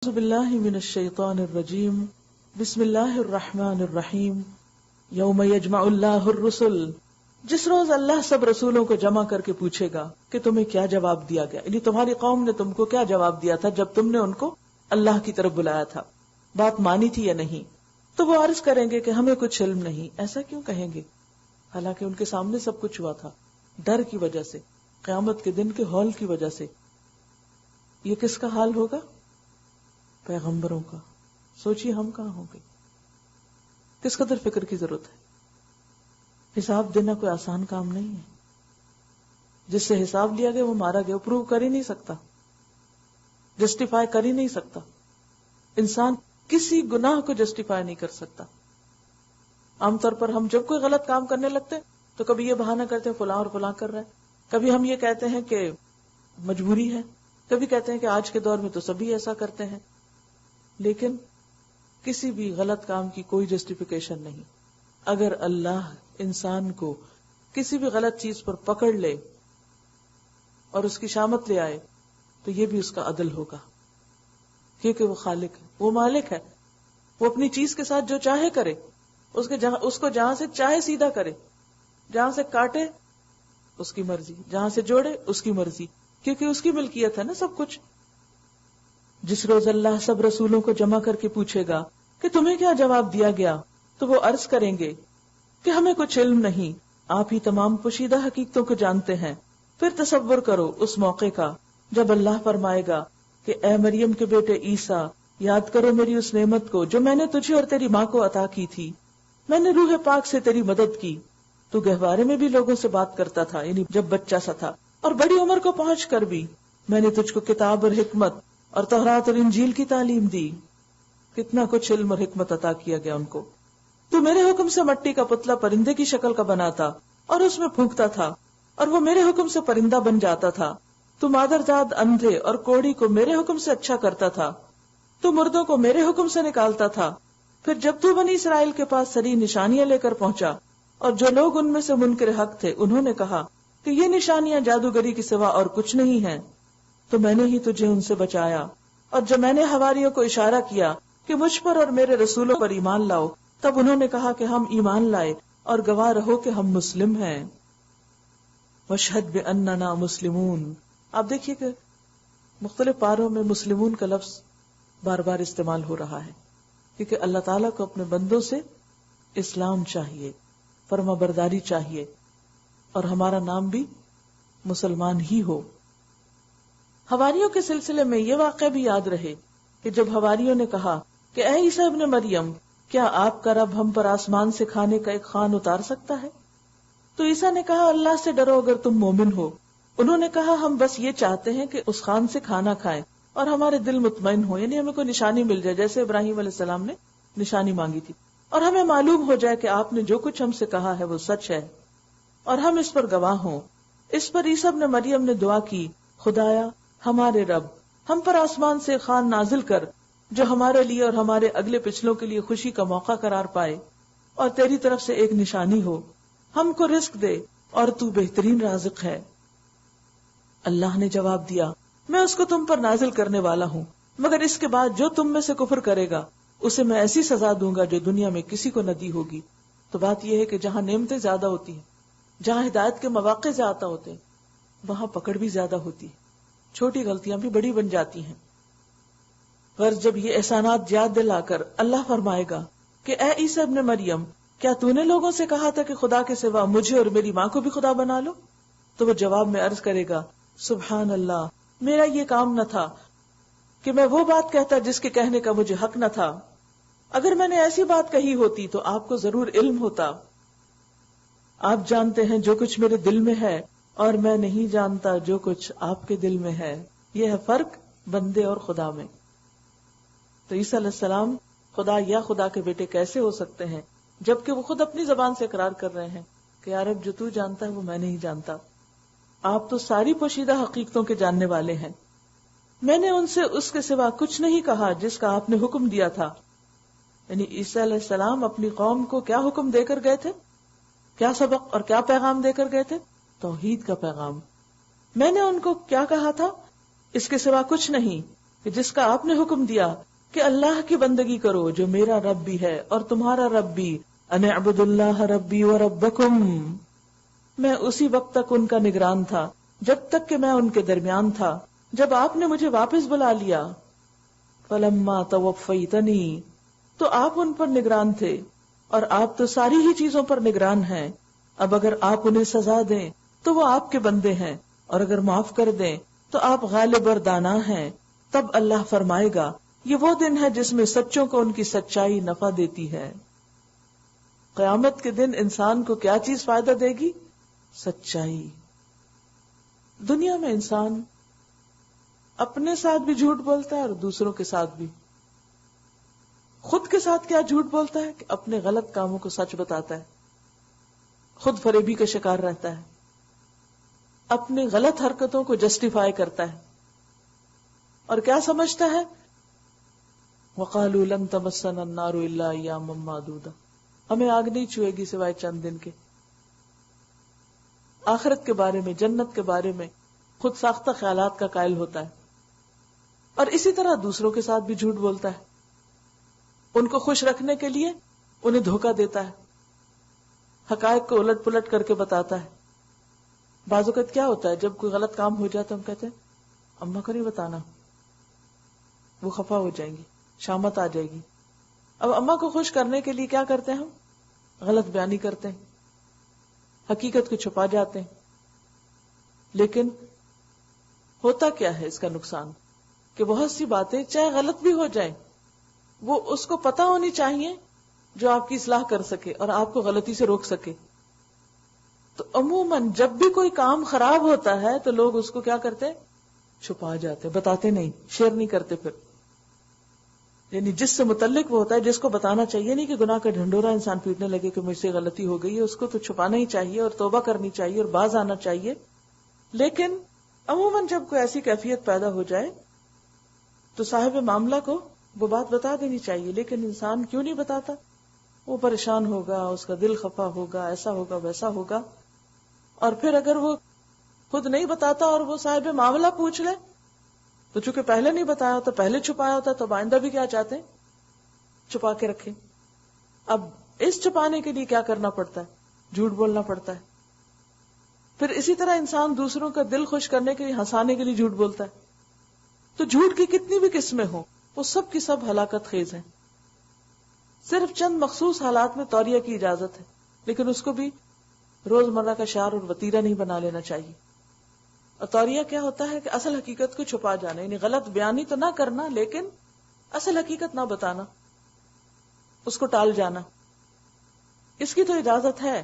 اعوذ باللہ من الشیطان الرجیم بسم اللہ الرحمن الرحیم یوم یجمع اللہ الرسل، جس روز اللہ سب رسولوں کو جمع کر کے پوچھے گا کہ تمہیں کیا جواب دیا گیا، یعنی تمہاری قوم نے تم کو کیا جواب دیا تھا جب تم نے ان کو اللہ کی طرف بلایا تھا، بات مانی تھی یا نہیں؟ تو وہ عرض کریں گے کہ ہمیں کچھ علم نہیں۔ ایسا کیوں کہیں گے حالانکہ ان کے سامنے سب کچھ ہوا تھا؟ ڈر کی وجہ سے، قیامت کے دن کے ہول کی وجہ سے۔ یہ کس کا حال ہوگا؟ پیغمبروں کا۔ سوچئے ہم کہاں ہوں گے، کس قدر فکر کی ضرورت ہے۔ حساب دینا کوئی آسان کام نہیں ہے۔ جس سے حساب لیا گیا وہ مارا گیا، وہ پروو کر ہی نہیں سکتا، جسٹیفائی کر ہی نہیں سکتا۔ انسان کسی گناہ کو جسٹیفائی نہیں کر سکتا۔ عام طور پر ہم جب کوئی غلط کام کرنے لگتے ہیں تو کبھی یہ بہانہ کرتے ہیں فلاں اور فلاں کر رہا ہے، کبھی ہم یہ کہتے ہیں کہ مجبوری ہے، کبھی کہتے ہیں کہ آج کے دور میں تو سبھی ایسا کرتے ہیں، لیکن کسی بھی غلط کام کی کوئی جسٹیفیکیشن نہیں۔ اگر اللہ انسان کو کسی بھی غلط چیز پر پکڑ لے اور اس کی شامت لے آئے تو یہ بھی اس کا عدل ہوگا، کیونکہ وہ خالق ہے، وہ مالک ہے، وہ اپنی چیز کے ساتھ جو چاہے کرے، اس کو جہاں سے چاہے سیدھا کرے، جہاں سے کاٹے اس کی مرضی، جہاں سے جوڑے اس کی مرضی، کیونکہ اس کی ملکیت ہے نا سب کچھ۔ جس روز اللہ سب رسولوں کو جمع کر کے پوچھے گا کہ تمہیں کیا جواب دیا گیا، تو وہ عرض کریں گے کہ ہمیں کچھ علم نہیں، آپ ہی تمام پوشیدہ حقیقتوں کو جانتے ہیں۔ پھر تصور کرو اس موقع کا جب اللہ فرمائے گا کہ اے مریم کے بیٹے عیسیٰ، یاد کرو میری اس نعمت کو جو میں نے تجھے اور تیری ماں کو عطا کی تھی۔ میں نے روح پاک سے تیری مدد کی، تو گہوارے میں بھی لوگوں سے بات کرتا تھا، یعنی جب بچہ سا تھا، اور بڑی عمر کو پہنچ کر بھی میں نے تجھ کو کتاب اور حکمت اور تورات اور انجیل کی تعلیم دی۔ کتنا کچھ علم اور حکمت عطا کیا گیا ان کو۔ تو میرے حکم سے مٹی کا پتلا پرندے کی شکل کا بناتا اور اس میں پھونکتا تھا، اور وہ میرے حکم سے پرندہ بن جاتا تھا۔ تو مادرزاد اندھے اور کوڑی کو میرے حکم سے اچھا کرتا تھا، تو مردوں کو میرے حکم سے نکالتا تھا۔ پھر جب تو بنی اسرائیل کے پاس سری نشانیاں لے کر پہنچا، اور جو لوگ ان میں سے منکر حق تھے انہوں نے کہا کہ یہ نشانیاں جادوگری کے سوا اور کچھ نہیں ہیں، تو میں نے ہی تجھے ان سے بچایا۔ اور جب میں نے حواریوں کو اشارہ کیا کہ مجھ پر اور میرے رسولوں پر ایمان لاؤ، تب انہوں نے کہا کہ ہم ایمان لائے، اور گواہ رہو کہ ہم مسلم ہیں۔ واشہد باننا مسلمون۔ آپ دیکھیے کہ مختلف پاروں میں مسلمون کا لفظ بار بار استعمال ہو رہا ہے، کیونکہ اللہ تعالیٰ کو اپنے بندوں سے اسلام چاہیے، فرما برداری چاہیے، اور ہمارا نام بھی مسلمان ہی ہو۔ حواریوں کے سلسلے میں یہ واقعہ بھی یاد رہے کہ جب حواریوں نے کہا کہ اے عیسیٰ ابن مریم، کیا آپ کا رب ہم پر آسمان سے کھانے کا ایک خوان اتار سکتا ہے؟ تو عیسیٰ نے کہا اللہ سے ڈرو اگر تم مومن ہو۔ انہوں نے کہا ہم بس یہ چاہتے ہیں کہ اس خوان سے کھانا کھائیں اور ہمارے دل مطمئن ہو، یعنی ہمیں کوئی نشانی مل جائے، جیسے ابراہیم علیہ السلام نے نشانی مانگی تھی، اور ہمیں معلوم ہو جائے کہ آپ نے جو کچھ ہم سے کہا ہے وہ سچ ہے، اور ہم اس پر گواہ ہوں۔ اس پر عیسیٰ ابن مریم نے دعا کی، خدایا ہمارے رب، ہم پر آسمان سے خوان نازل کر جو ہمارے لیے اور ہمارے اگلے پچھلوں کے لیے خوشی کا موقع قرار پائے، اور تیری طرف سے ایک نشانی ہو، ہم کو رزق دے، اور تو بہترین رازق ہے۔ اللہ نے جواب دیا میں اس کو تم پر نازل کرنے والا ہوں، مگر اس کے بعد جو تم میں سے کفر کرے گا اسے میں ایسی سزا دوں گا جو دنیا میں کسی کو نہ دی ہوگی۔ تو بات یہ ہے کہ جہاں نعمتیں زیادہ ہوتی ہیں، جہاں ہدایت کے مواقع زیادہ ہوتے ہیں، وہاں پکڑ بھی زیادہ ہوتی ہے، چھوٹی غلطیاں بھی بڑی بن جاتی ہیں۔ غرض جب یہ احسانات یاد دلا کر اللہ فرمائے گا کہ اے عیسیٰ ابن مریم، کیا تو نے لوگوں سے کہا تھا کہ خدا کے سوا مجھے اور میری ماں کو بھی خدا بنا لو؟ تو وہ جواب میں عرض کرے گا سبحان اللہ، میرا یہ کام نہ تھا کہ میں وہ بات کہتا جس کے کہنے کا مجھے حق نہ تھا۔ اگر میں نے ایسی بات کہی ہوتی تو آپ کو ضرور علم ہوتا۔ آپ جانتے ہیں جو کچھ میرے دل میں ہے، اور میں نہیں جانتا جو کچھ آپ کے دل میں ہے۔ یہ ہے فرق بندے اور خدا میں۔ تو عیسیٰ علیہ السلام خدا یا خدا کے بیٹے کیسے ہو سکتے ہیں جبکہ وہ خود اپنی زبان سے اقرار کر رہے ہیں کہ یا رب جو تو جانتا ہے وہ میں نہیں جانتا۔ آپ تو ساری پوشیدہ حقیقتوں کے جاننے والے ہیں۔ میں نے ان سے اس کے سوا کچھ نہیں کہا جس کا آپ نے حکم دیا تھا۔ یعنی عیسیٰ علیہ السلام اپنی قوم کو کیا حکم دے کر گئے تھے، کیا سبق اور کیا پیغام دے کر گئے تھے؟ توحید کا پیغام۔ میں نے ان کو کیا کہا تھا، اس کے سوا کچھ نہیں، کہ جس کا آپ نے حکم دیا کہ اللہ کی بندگی کرو جو میرا رب بھی ہے اور تمہارا رب بھی، ان اعبدوا اللہ ربی و ربکم، میں اسی وقت تک ان کا نگران تھا جب تک کہ میں ان کے درمیان تھا، جب آپ نے مجھے واپس بلا لیا، فلما توفیتنی، تو آپ ان پر نگران تھے، اور آپ تو ساری ہی چیزوں پر نگران ہیں، اب اگر آپ انہیں سزا دیں تو وہ آپ کے بندے ہیں، اور اگر معاف کر دیں تو آپ غالب اور دانا ہیں۔ تب اللہ فرمائے گا، یہ وہ دن ہے جس میں سچوں کو ان کی سچائی نفع دیتی ہے۔ قیامت کے دن انسان کو کیا چیز فائدہ دے گی؟ سچائی۔ دنیا میں انسان اپنے ساتھ بھی جھوٹ بولتا ہے اور دوسروں کے ساتھ بھی۔ خود کے ساتھ کیا جھوٹ بولتا ہے کہ اپنے غلط کاموں کو سچ بتاتا ہے، خود فریبی کا شکار رہتا ہے، اپنی غلط حرکتوں کو جسٹیفائی کرتا ہے، اور کیا سمجھتا ہے؟ وَقَالُوا لَن تَمَسَّنَا النَّارُ إِلَّا أَيَّامًا مَّعْدُودَةً، ہمیں آگ نہیں چھوئے گی سوائے چند دن کے۔ آخرت کے بارے میں، جنت کے بارے میں خود ساختہ خیالات کا قائل ہوتا ہے، اور اسی طرح دوسروں کے ساتھ بھی جھوٹ بولتا ہے، ان کو خوش رکھنے کے لیے انہیں دھوکہ دیتا ہے، حقائق کو الٹ پلٹ کر کے بتاتا ہے۔ بعض اوقات کیا ہوتا ہے، جب کوئی غلط کام ہو جاتا ہے ہم کہتے ہیں اماں کو نہیں بتانا، وہ خفا ہو جائیں گی، شامت آ جائے گی۔ اب اماں کو خوش کرنے کے لیے کیا کرتے ہیں ہم؟ غلط بیانی کرتے ہیں، حقیقت کو چھپا جاتے ہیں۔ لیکن ہوتا کیا ہے اس کا نقصان، کہ بہت سی باتیں چاہے غلط بھی ہو جائیں، وہ اس کو پتہ ہونی چاہیے جو آپ کی اصلاح کر سکے اور آپ کو غلطی سے روک سکے۔ تو عموماً جب بھی کوئی کام خراب ہوتا ہے تو لوگ اس کو کیا کرتے ہیں؟ چھپا جاتے، بتاتے نہیں، شیئر نہیں کرتے۔ پھر یعنی جس سے متعلق وہ ہوتا ہے، جس کو بتانا چاہیے نہیں کہ گناہ کا ڈھنڈورا انسان پیٹنے لگے کہ مجھ سے غلطی ہو گئی ہے، اس کو تو چھپانا ہی چاہیے اور توبہ کرنی چاہیے اور باز آنا چاہیے۔ لیکن عموماً جب کوئی ایسی کیفیت پیدا ہو جائے تو صاحب معاملہ کو وہ بات بتا دینی چاہیے، لیکن انسان کیوں نہیں بتاتا؟ وہ پریشان ہوگا، اس کا دل خفا ہوگا، ایسا ہوگا ویسا ہوگا۔ اور پھر اگر وہ خود نہیں بتاتا اور وہ صاحب معاملہ پوچھ لے تو چونکہ پہلے نہیں بتایا ہوتا، پہلے چھپایا ہوتا، تو آئندہ بھی کیا چاہتے ہیں؟ چھپا کے رکھیں۔ اب اس چھپانے کے لیے کیا کرنا پڑتا ہے؟ جھوٹ بولنا پڑتا ہے۔ پھر اسی طرح انسان دوسروں کا دل خوش کرنے کے لیے، ہنسانے کے لیے جھوٹ بولتا ہے۔ تو جھوٹ کی کتنی بھی قسمیں ہوں، وہ سب کی سب ہلاکت خیز ہیں۔ صرف چند مخصوص حالات میں توریہ کی اجازت ہے، لیکن اس کو بھی روزمرہ کا شعار اور وتیرہ نہیں بنا لینا چاہیے۔ اور توریہ کیا ہوتا ہے کہ اصل حقیقت کو چھپا جانا، یعنی غلط بیانی تو نہ کرنا لیکن اصل حقیقت نہ بتانا، اس کو ٹال جانا۔ اس کی تو اجازت ہے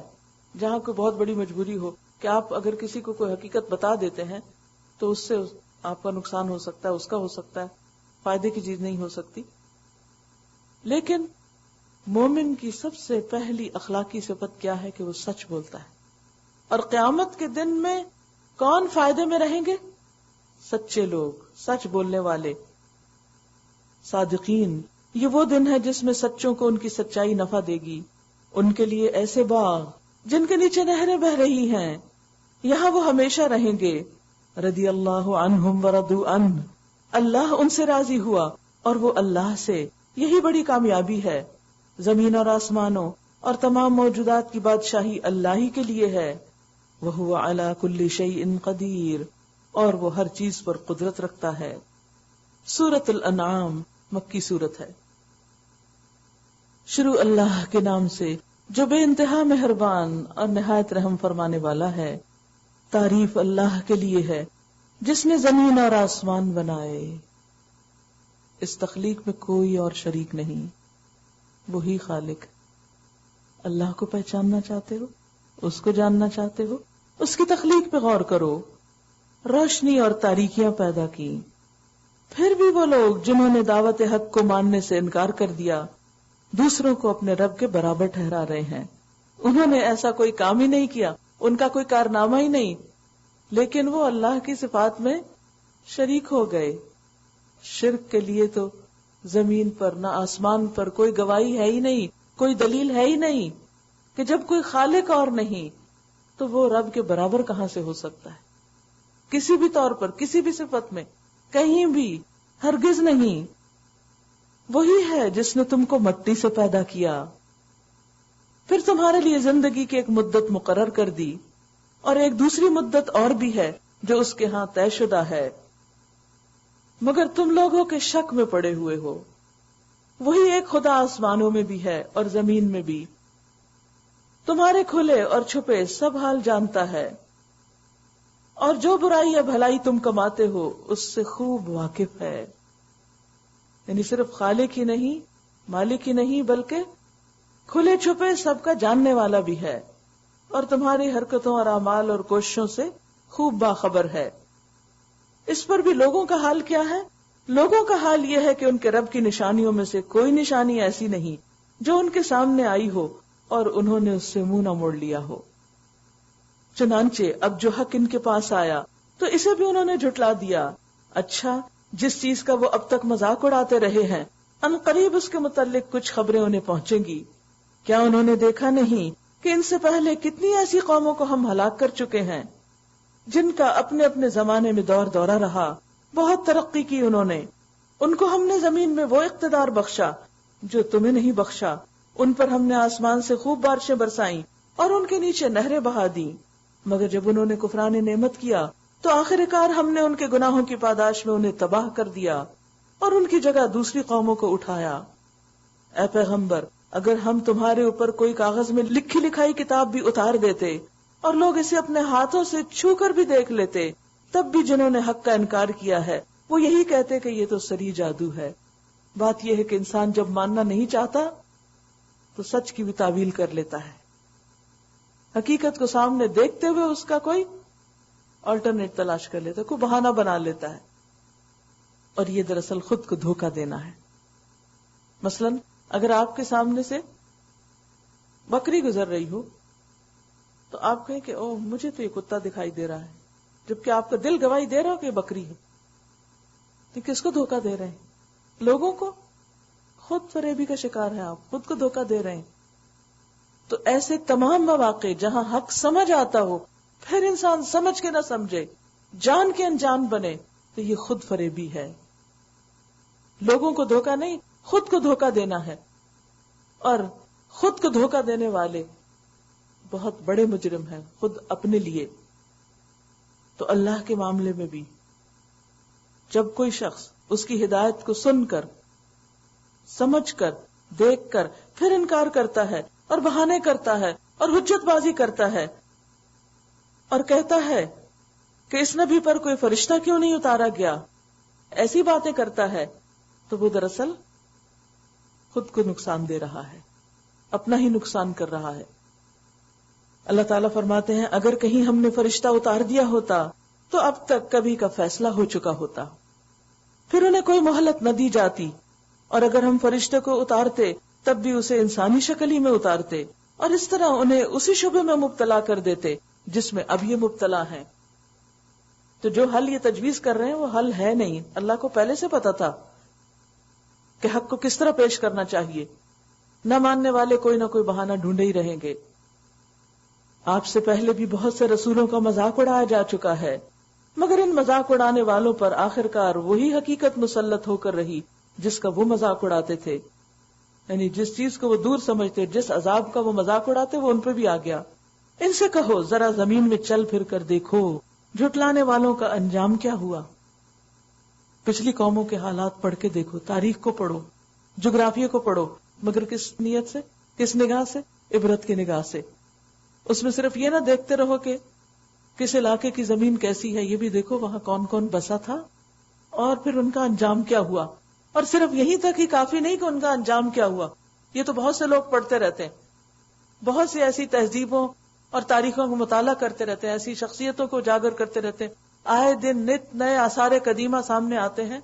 جہاں کوئی بہت بڑی مجبوری ہو کہ آپ اگر کسی کو کوئی حقیقت بتا دیتے ہیں تو اس سے آپ کا نقصان ہو سکتا ہے، اس کا ہو سکتا ہے، فائدے کی چیز نہیں ہو سکتی۔ لیکن مومن کی سب سے پہلی اخلاقی صفت کیا ہے کہ وہ سچ بولتا ہے۔ اور قیامت کے دن میں کون فائدے میں رہیں گے؟ سچے لوگ، سچ بولنے والے، صادقین۔ یہ وہ دن ہے جس میں سچوں کو ان کی سچائی نفع دے گی۔ ان کے لیے ایسے باغ جن کے نیچے نہریں بہ رہی ہیں، یہاں وہ ہمیشہ رہیں گے۔ رضی اللہ عنہم ورضوا عنہ، اللہ ان سے راضی ہوا اور وہ اللہ سے۔ یہی بڑی کامیابی ہے۔ زمین اور آسمانوں اور تمام موجودات کی بادشاہی اللہ ہی کے لیے ہے۔ وَهُوَ عَلَى كُلِّ شَيْءٍ قَدِيرٌ، اور وہ ہر چیز پر قدرت رکھتا ہے۔ سورۃ الانعام مکی سورت ہے۔ شروع اللہ کے نام سے جو بے انتہا مہربان اور نہایت رحم فرمانے والا ہے۔ تعریف اللہ کے لیے ہے جس نے زمین اور آسمان بنائے۔ اس تخلیق میں کوئی اور شریک نہیں، وہی خالق۔ اللہ کو پہچاننا چاہتے ہو، اس کو جاننا چاہتے ہو، اس کی تخلیق پہ غور کرو۔ روشنی اور تاریکیاں پیدا کی، پھر بھی وہ لوگ جنہوں نے دعوت حق کو ماننے سے انکار کر دیا دوسروں کو اپنے رب کے برابر ٹھہرا رہے ہیں۔ انہوں نے ایسا کوئی کام ہی نہیں کیا، ان کا کوئی کارنامہ ہی نہیں، لیکن وہ اللہ کی صفات میں شریک ہو گئے۔ شرک کے لیے تو زمین پر نہ آسمان پر کوئی گواہی ہے ہی نہیں، کوئی دلیل ہے ہی نہیں کہ جب کوئی خالق اور نہیں تو وہ رب کے برابر کہاں سے ہو سکتا ہے؟ کسی بھی طور پر، کسی بھی صفت میں، کہیں بھی ہرگز نہیں. وہی ہے جس نے تم کو مٹی سے پیدا کیا، پھر تمہارے لیے زندگی کی ایک مدت مقرر کر دی، اور ایک دوسری مدت اور بھی ہے جو اس کے ہاں طے شدہ ہے، مگر تم لوگوں کے شک میں پڑے ہوئے ہو. وہی ایک خدا آسمانوں میں بھی ہے اور زمین میں بھی، تمہارے کھلے اور چھپے سب حال جانتا ہے، اور جو برائی یا بھلائی تم کماتے ہو اس سے خوب واقف ہے. یعنی صرف خالق ہی نہیں، مالک ہی نہیں، بلکہ کھلے چھپے سب کا جاننے والا بھی ہے، اور تمہاری حرکتوں اور اعمال اور کوششوں سے خوب باخبر ہے. اس پر بھی لوگوں کا حال کیا ہے؟ لوگوں کا حال یہ ہے کہ ان کے رب کی نشانیوں میں سے کوئی نشانی ایسی نہیں جو ان کے سامنے آئی ہو اور انہوں نے اس سے منہ نہ موڑ لیا ہو. چنانچہ اب جو حق ان کے پاس آیا تو اسے بھی انہوں نے جھٹلا دیا. اچھا، جس چیز کا وہ اب تک مذاق اڑاتے رہے ہیں، ان قریب اس کے متعلق کچھ خبریں انہیں پہنچیں گی. کیا انہوں نے دیکھا نہیں کہ ان سے پہلے کتنی ایسی قوموں کو ہم ہلاک کر چکے ہیں جن کا اپنے اپنے زمانے میں دور دورہ رہا، بہت ترقی کی انہوں نے. ان کو ہم نے زمین میں وہ اقتدار بخشا جو تمہیں نہیں بخشا. ان پر ہم نے آسمان سے خوب بارشیں برسائیں اور ان کے نیچے نہریں بہا دیں، مگر جب انہوں نے کفران نعمت کیا تو آخر کار ہم نے ان کے گناہوں کی پاداش میں انہیں تباہ کر دیا اور ان کی جگہ دوسری قوموں کو اٹھایا. اے پیغمبر، اگر ہم تمہارے اوپر کوئی کاغذ میں لکھی لکھائی کتاب بھی اتار دیتے اور لوگ اسے اپنے ہاتھوں سے چھو کر بھی دیکھ لیتے، تب بھی جنہوں نے حق کا انکار کیا ہے وہ یہی کہتے کہ یہ تو سری جادو ہے. بات یہ ہے کہ انسان جب ماننا نہیں چاہتا تو سچ کی بھی تعویل کر لیتا ہے، حقیقت کو سامنے دیکھتے ہوئے اس کا کوئی آلٹرنیٹ تلاش کر لیتا ہے، کوئی بہانہ بنا لیتا ہے، اور یہ دراصل خود کو دھوکہ دینا ہے. مثلا اگر آپ کے سامنے سے بکری گزر رہی ہو تو آپ کہیں کہ اوہ مجھے تو یہ کتا دکھائی دے رہا ہے، جبکہ آپ کا دل گواہی دے رہا ہو کہ یہ بکری ہے. تو کس کو دھوکہ دے رہے ہیں؟ لوگوں کو. خود فریبی کا شکار ہے، آپ خود کو دھوکہ دے رہے ہیں. تو ایسے تمام مواقع جہاں حق سمجھ آتا ہو پھر انسان سمجھ کے نہ سمجھے، جان کے انجان بنے، تو یہ خود فریبی ہے. لوگوں کو دھوکہ نہیں، خود کو دھوکہ دینا ہے. اور خود کو دھوکہ دینے والے بہت بڑے مجرم ہیں خود اپنے لیے. تو اللہ کے معاملے میں بھی جب کوئی شخص اس کی ہدایت کو سن کر، سمجھ کر، دیکھ کر پھر انکار کرتا ہے اور بہانے کرتا ہے اور حجت بازی کرتا ہے اور کہتا ہے کہ اس نبی پر کوئی فرشتہ کیوں نہیں اتارا گیا، ایسی باتیں کرتا ہے، تو وہ دراصل خود کو نقصان دے رہا ہے، اپنا ہی نقصان کر رہا ہے. اللہ تعالیٰ فرماتے ہیں اگر کہیں ہم نے فرشتہ اتار دیا ہوتا تو اب تک کبھی کا فیصلہ ہو چکا ہوتا، پھر انہیں کوئی مہلت نہ دی جاتی، اور اگر ہم فرشتے کو اتارتے تب بھی اسے انسانی شکل ہی میں اتارتے، اور اس طرح انہیں اسی شبہ میں مبتلا کر دیتے جس میں اب یہ مبتلا ہیں. تو جو حل یہ تجویز کر رہے ہیں وہ حل ہے نہیں. اللہ کو پہلے سے پتا تھا کہ حق کو کس طرح پیش کرنا چاہیے. نہ ماننے والے کوئی نہ کوئی بہانہ ڈھونڈے ہی رہیں گے. آپ سے پہلے بھی بہت سے رسولوں کا مذاق اڑایا جا چکا ہے، مگر ان مذاق اڑانے والوں پر آخرکار وہی حقیقت مسلط ہو کر رہی جس کا وہ مذاق اڑاتے تھے. یعنی جس چیز کو وہ دور سمجھتے، جس عذاب کا وہ مذاق اڑاتے، وہ ان پہ بھی آ گیا. ان سے کہو ذرا زمین میں چل پھر کر دیکھو جھٹلانے والوں کا انجام کیا ہوا. پچھلی قوموں کے حالات پڑھ کے دیکھو، تاریخ کو پڑھو، جغرافیہ کو پڑھو، مگر کس نیت سے، کس نگاہ سے؟ عبرت کی نگاہ سے. اس میں صرف یہ نہ دیکھتے رہو کہ کس علاقے کی زمین کیسی ہے، یہ بھی دیکھو وہاں کون کون بسا تھا اور پھر ان کا انجام کیا ہوا. اور صرف یہیں تک ہی کافی نہیں کہ ان کا انجام کیا ہوا، یہ تو بہت سے لوگ پڑھتے رہتے ہیں، بہت سی ایسی تہذیبوں اور تاریخوں کو مطالعہ کرتے رہتے ہیں، ایسی شخصیتوں کو اجاگر کرتے رہتے ہیں. آئے دن نت نئے آثار قدیمہ سامنے آتے ہیں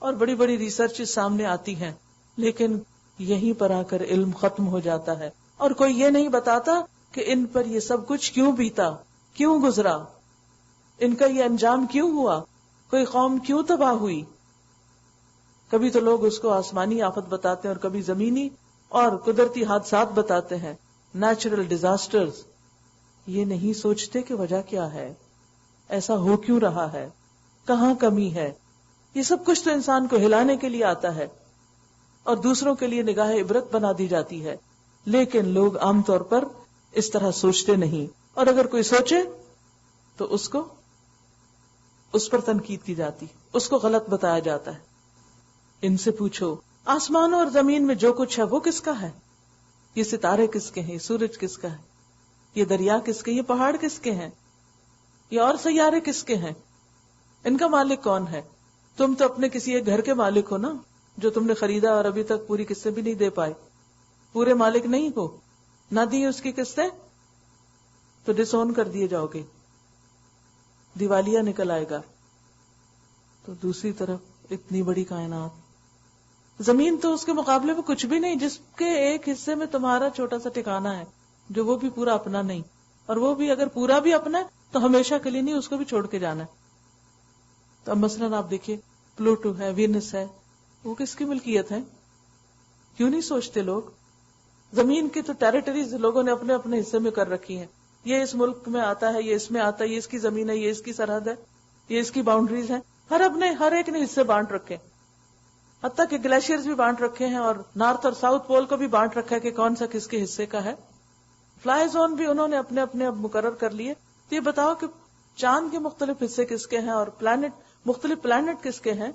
اور بڑی بڑی ریسرچ سامنے آتی ہیں، لیکن یہیں پر آ کر علم ختم ہو جاتا ہے اور کوئی یہ نہیں بتاتا کہ ان پر یہ سب کچھ کیوں بیتا، کیوں گزرا، ان کا یہ انجام کیوں ہوا، کوئی قوم کیوں تباہ ہوئی. کبھی تو لوگ اس کو آسمانی آفت بتاتے ہیں اور کبھی زمینی اور قدرتی حادثات بتاتے ہیں، نیچرل ڈیزاسٹرز. یہ نہیں سوچتے کہ وجہ کیا ہے، ایسا ہو کیوں رہا ہے، کہاں کمی ہے. یہ سب کچھ تو انسان کو ہلانے کے لیے آتا ہے اور دوسروں کے لیے نگاہ عبرت بنا دی جاتی ہے، لیکن لوگ عام طور پر اس طرح سوچتے نہیں، اور اگر کوئی سوچے تو اس پر تنقید کی جاتی، اس کو غلط بتایا جاتا ہے۔ ان سے پوچھو آسمانوں اور زمین میں جو کچھ ہے وہ کس کا ہے؟ یہ ستارے کس کے ہیں؟ یہ سورج کس کا ہے؟ یہ دریا کس کے؟ یہ پہاڑ کس کے ہیں؟ یہ اور سیارے کس کے ہیں؟ ان کا مالک کون ہے؟ تم تو اپنے کسی ایک گھر کے مالک ہو نا، جو تم نے خریدا اور ابھی تک پوری قسطیں بھی نہیں دے پائے، پورے مالک نہیں ہو، نہ دی اس کی قسطیں تو ڈس اون کر دیے جاؤ گے، دیوالیہ نکل آئے گا۔ تو دوسری طرف اتنی بڑی کائنات، زمین تو اس کے مقابلے میں کچھ بھی نہیں، جس کے ایک حصے میں تمہارا چھوٹا سا ٹھکانہ ہے، جو وہ بھی پورا اپنا نہیں، اور وہ بھی اگر پورا بھی اپنا ہے تو ہمیشہ کے لیے نہیں، اس کو بھی چھوڑ کے جانا ہے۔ تو اب مثلاً آپ دیکھیے پلوٹو ہے، وینس ہے، وہ کس کی ملکیت ہے؟ کیوں نہیں سوچتے لوگ؟ زمین کی تو ٹیریٹریز لوگوں نے اپنے اپنے حصے میں کر رکھی ہیں، یہ اس ملک میں آتا ہے، یہ اس میں آتا ہے، یہ اس کی زمین ہے، یہ اس کی سرحد ہے، یہ اس کی باؤنڈریز ہیں، ہر ایک نے حصے بانٹ رکھے، حتیٰ کہ گلیشیئرز بھی بانٹ رکھے ہیں، اور نارتھ اور ساؤتھ پول کو بھی بانٹ رکھا ہے کہ کون سا کس کے حصے کا ہے۔ فلائی زون بھی انہوں نے اپنے اپنے اب مقرر کر لیے۔ تو یہ بتاؤ کہ چاند کے مختلف حصے کس کے ہیں اور مختلف پلانٹ کس کے ہیں،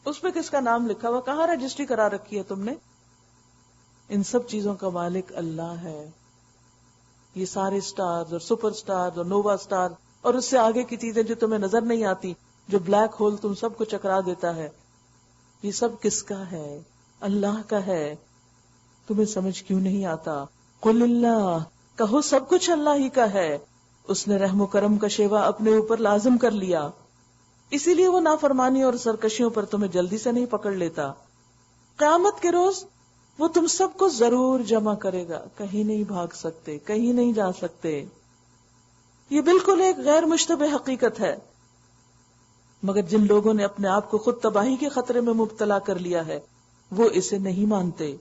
اس پہ کس کا نام لکھا ہوا، کہاں رجسٹری کرا رکھی ہے تم نے؟ ان سب چیزوں کا مالک اللہ ہے۔ یہ سارے سٹارز اور سپر سٹارز اور نووا سٹار اور اس سے آگے کی چیزیں جو تمہیں نظر نہیں آتی، جو بلیک ہول تم سب کو چکرا دیتا ہے، یہ سب کس کا ہے؟ اللہ کا ہے۔ تمہیں سمجھ کیوں نہیں آتا؟ قل اللہ، کہو سب کچھ اللہ ہی کا ہے۔ اس نے رحم و کرم کا شیوا اپنے اوپر لازم کر لیا، اسی لیے وہ نافرمانی اور سرکشیوں پر تمہیں جلدی سے نہیں پکڑ لیتا۔ قیامت کے روز وہ تم سب کو ضرور جمع کرے گا، کہیں نہیں بھاگ سکتے، کہیں نہیں جا سکتے۔ یہ بالکل ایک غیر مشتبہ حقیقت ہے، مگر جن لوگوں نے اپنے آپ کو خود تباہی کے خطرے میں مبتلا کر لیا ہے وہ اسے نہیں مانتے۔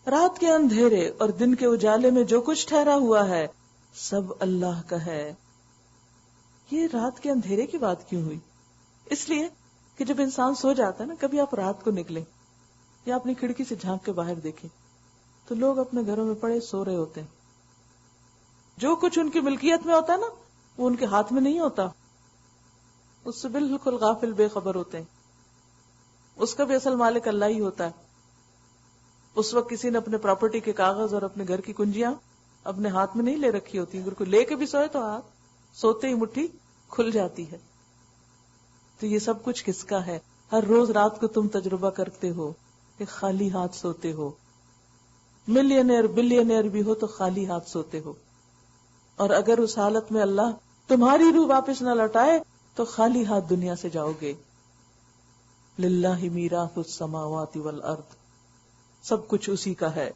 رات کے اندھیرے اور دن کے اجالے میں جو کچھ ٹھہرا ہوا ہے سب اللہ کا ہے۔ یہ رات کے اندھیرے کی بات کیوں ہوئی؟ اس لیے کہ جب انسان سو جاتا ہے نا، کبھی آپ رات کو نکلیں یا اپنی کھڑکی سے جھانک کے باہر دیکھیں تو لوگ اپنے گھروں میں پڑے سو رہے ہوتے ہیں، جو کچھ ان کی ملکیت میں ہوتا ہے نا وہ ان کے ہاتھ میں نہیں ہوتا، اس سے بالکل غافل بے خبر ہوتے ہیں، اس کا بھی اصل مالک اللہ ہی ہوتا ہے۔ اس وقت کسی نے اپنے پراپرٹی کے کاغذ اور اپنے گھر کی کنجیاں اپنے ہاتھ میں نہیں لے رکھی ہوتی، اگر کوئی لے کے بھی سوئے تو ہاتھ سوتے ہی مٹھی کھل جاتی ہے۔ تو یہ سب کچھ کس کا ہے؟ ہر روز رات کو تم تجربہ کرتے ہو کہ خالی ہاتھ سوتے ہو، ملینئر بلینئر بھی ہو تو خالی ہاتھ سوتے ہو، اور اگر اس حالت میں اللہ تمہاری روح واپس نہ لوٹائے تو خالی ہاتھ دنیا سے جاؤ گے۔ للہ میراث السماوات والارض، سب کچھ اسی کا ہے،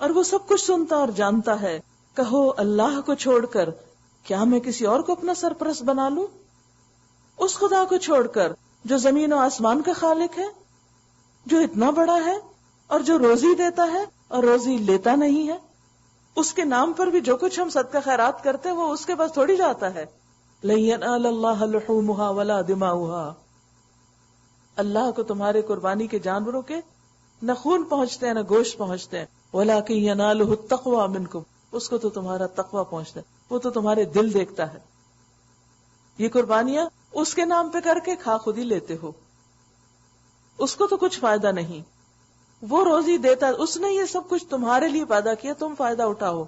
اور وہ سب کچھ سنتا اور جانتا ہے۔ کہو اللہ کو چھوڑ کر کیا میں کسی اور کو اپنا سرپرست بنا لوں؟ اس خدا کو چھوڑ کر جو زمین و آسمان کا خالق ہے، جو اتنا بڑا ہے اور جو روزی دیتا ہے اور روزی لیتا نہیں ہے۔ اس کے نام پر بھی جو کچھ ہم صدقہ خیرات کرتے ہیں وہ اس کے پاس تھوڑی جاتا ہے۔ لَن يَنَالَ اللَّهَ لُحُومُهَا وَلَا دِمَاؤُهَا، اللہ کو تمہارے قربانی کے جانوروں کے نہ خون پہنچتے ہیں نہ گوشت پہنچتے ہیں، وَلَكِن يَنَالُهُ التَّقْوَى مِنْكُمْ، اس کو تو تمہارا تقوی پہنچتا ہے، وہ تو تمہارے دل دیکھتا ہے۔ یہ قربانیاں اس کے نام پہ کر کے کھا خود ہی لیتے ہو، اس کو تو کچھ فائدہ نہیں، وہ روزی دیتا، اس نے یہ سب کچھ تمہارے لیے پیدا کیا، تم فائدہ اٹھاؤ،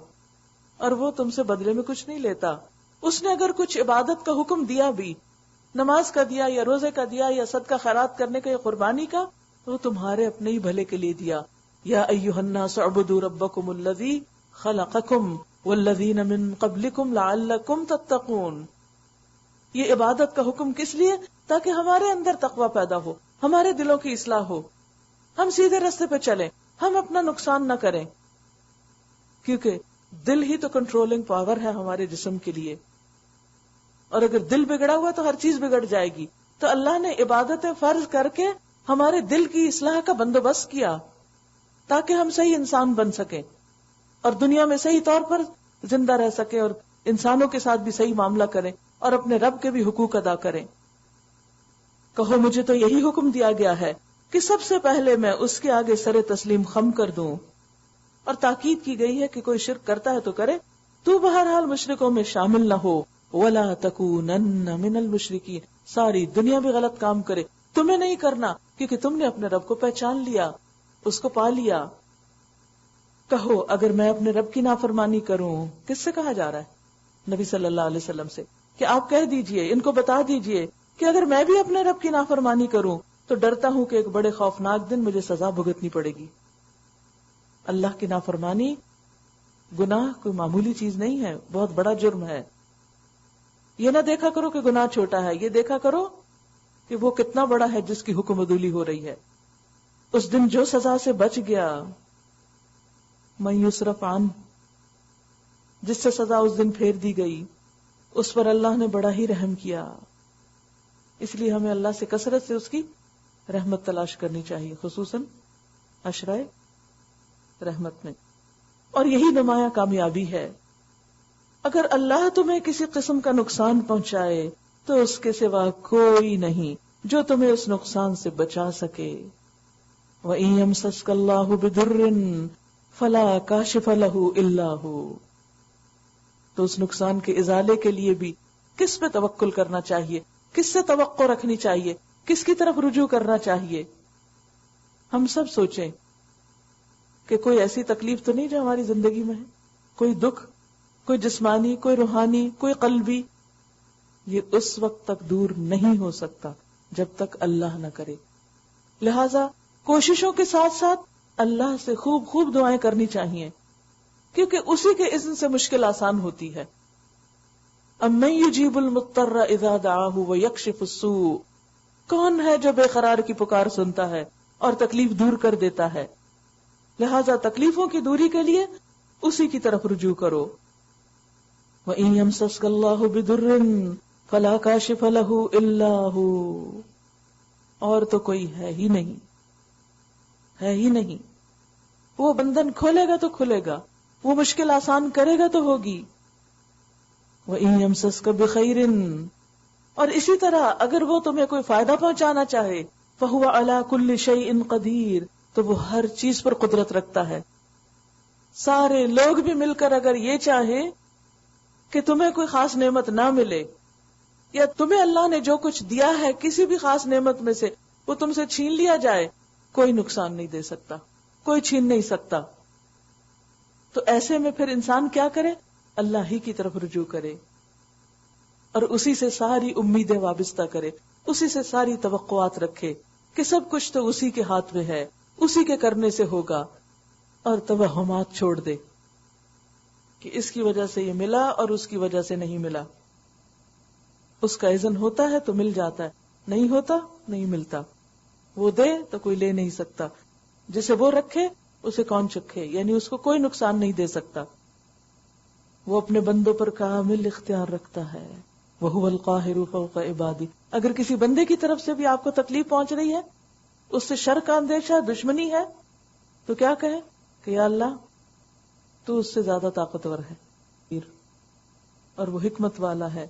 اور وہ تم سے بدلے میں کچھ نہیں لیتا۔ اس نے اگر کچھ عبادت کا حکم دیا بھی، نماز کا دیا یا روزے کا دیا یا صدقہ خیرات کرنے کا یا قربانی کا، تو وہ تمہارے اپنے ہی بھلے کے لیے دیا۔ یا ایھا الناس اعبدوا ربکم الذی خلقکم والذین من قبلکم لعلکم تتقون۔ یہ عبادت کا حکم کس لیے؟ تاکہ ہمارے اندر تقوی پیدا ہو، ہمارے دلوں کی اصلاح ہو، ہم سیدھے راستے پہ چلیں، ہم اپنا نقصان نہ کریں، کیونکہ دل ہی تو کنٹرولنگ پاور ہے ہمارے جسم کے لیے، اور اگر دل بگڑا ہوا تو ہر چیز بگڑ جائے گی۔ تو اللہ نے عبادت فرض کر کے ہمارے دل کی اصلاح کا بندوبست کیا تاکہ ہم صحیح انسان بن سکیں اور دنیا میں صحیح طور پر زندہ رہ سکیں اور انسانوں کے ساتھ بھی صحیح معاملہ کریں اور اپنے رب کے بھی حقوق ادا کریں۔ کہو مجھے تو یہی حکم دیا گیا ہے کہ سب سے پہلے میں اس کے آگے سر تسلیم خم کر دوں، اور تاکید کی گئی ہے کہ کوئی شرک کرتا ہے تو کرے، تو بہرحال مشرکوں میں شامل نہ ہو، وَلَا تَكُونَنَّ مِنَ الْمُشْرِكِينَ، ساری دنیا بھی غلط کام کرے، تمہیں نہیں کرنا، کیونکہ تم نے اپنے رب کو پہچان لیا، اس کو پا لیا۔ کہو اگر میں اپنے رب کی نافرمانی کروں، کس سے کہا جا رہا ہے؟ نبی صلی اللہ علیہ وسلم سے، کہ آپ کہہ دیجئے، ان کو بتا دیجئے کہ اگر میں بھی اپنے رب کی نافرمانی کروں تو ڈرتا ہوں کہ ایک بڑے خوفناک دن مجھے سزا بھگتنی پڑے گی۔ اللہ کی نافرمانی گناہ کوئی معمولی چیز نہیں ہے، بہت بڑا جرم ہے۔ یہ نہ دیکھا کرو کہ گناہ چھوٹا ہے، یہ دیکھا کرو کہ وہ کتنا بڑا ہے جس کی حکم عدولی ہو رہی ہے۔ اس دن جو سزا سے بچ گیا، من یصرف عنہ، جس سے سزا اس دن پھیر دی گئی، اس پر اللہ نے بڑا ہی رحم کیا۔ اس لیے ہمیں اللہ سے کثرت سے اس کی رحمت تلاش کرنی چاہیے، خصوصاً عشرۂ رحمت میں، اور یہی نمایاں کامیابی ہے۔ اگر اللہ تمہیں کسی قسم کا نقصان پہنچائے تو اس کے سوا کوئی نہیں جو تمہیں اس نقصان سے بچا سکے۔ وَإِن يَمْسَسْكَ اللَّهُ بِضُرٍّ فَلَا كَاشِفَ لَهُ إِلَّا هُوَ، تو اس نقصان کے ازالے کے لیے بھی کس پہ توکل کرنا چاہیے، کس سے توقع رکھنی چاہیے، کس کی طرف رجوع کرنا چاہیے؟ ہم سب سوچیں کہ کوئی ایسی تکلیف تو نہیں جو ہماری زندگی میں ہے، کوئی دکھ، کوئی جسمانی، کوئی روحانی، کوئی قلبی، یہ اس وقت تک دور نہیں ہو سکتا جب تک اللہ نہ کرے۔ لہذا کوششوں کے ساتھ ساتھ اللہ سے خوب خوب دعائیں کرنی چاہیے، کیونکہ اسی کے اذن سے مشکل آسان ہوتی ہے۔ اَمَّن يُجِيبُ الْمُضْطَرَّ إِذَا دَعَاهُ وَيَكْشِفُ السُّوءَ، کون ہے جو بے قرار کی پکار سنتا ہے اور تکلیف دور کر دیتا ہے؟ لہذا تکلیفوں کی دوری کے لیے اسی کی طرف رجوع کرو۔ وَإِن يَمْسَسْكَ اللَّهُ بِضُرٍّ فَلَا كَاشِفَ لَهُ إِلَّا هُوَ، اور تو کوئی ہے ہی نہیں، ہے ہی نہیں۔ وہ بندھن کھولے گا تو کھلے گا، وہ مشکل آسان کرے گا تو ہوگی۔ وَإِن يَمْسَسْكَ بِخَيْرٍ، اور اسی طرح اگر وہ تمہیں کوئی فائدہ پہنچانا چاہے، فَهُوَ عَلَى كُلِّ شَيْءٍ قَدِيرٌ، تو وہ ہر چیز پر قدرت رکھتا ہے۔ سارے لوگ بھی مل کر اگر یہ چاہے کہ تمہیں کوئی خاص نعمت نہ ملے، یا تمہیں اللہ نے جو کچھ دیا ہے کسی بھی خاص نعمت میں سے وہ تم سے چھین لیا جائے، کوئی نقصان نہیں دے سکتا، کوئی چھین نہیں سکتا۔ تو ایسے میں پھر انسان کیا کرے؟ اللہ ہی کی طرف رجوع کرے اور اسی سے ساری امیدیں وابستہ کرے، اسی سے ساری توقعات رکھے کہ سب کچھ تو اسی کے ہاتھ میں ہے، اسی کے کرنے سے ہوگا، اور توہمات چھوڑ دے کہ اس کی وجہ سے یہ ملا اور اس کی وجہ سے نہیں ملا۔ اس کا اذن ہوتا ہے تو مل جاتا ہے، نہیں ہوتا نہیں ملتا۔ وہ دے تو کوئی لے نہیں سکتا، جسے وہ رکھے اسے کون چکھے، یعنی اس کو کوئی نقصان نہیں دے سکتا۔ وہ اپنے بندوں پر کامل اختیار رکھتا ہے، وَهُوَ الْقَاهِرُ فَوْقَ عِبَادِهِ۔ اگر کسی بندے کی طرف سے بھی آپ کو تکلیف پہنچ رہی ہے، اس سے شر کا اندیشہ، دشمنی ہے، تو کیا کہیں کہ یا اللہ تو اس سے زیادہ طاقتور ہے اور وہ حکمت والا ہے،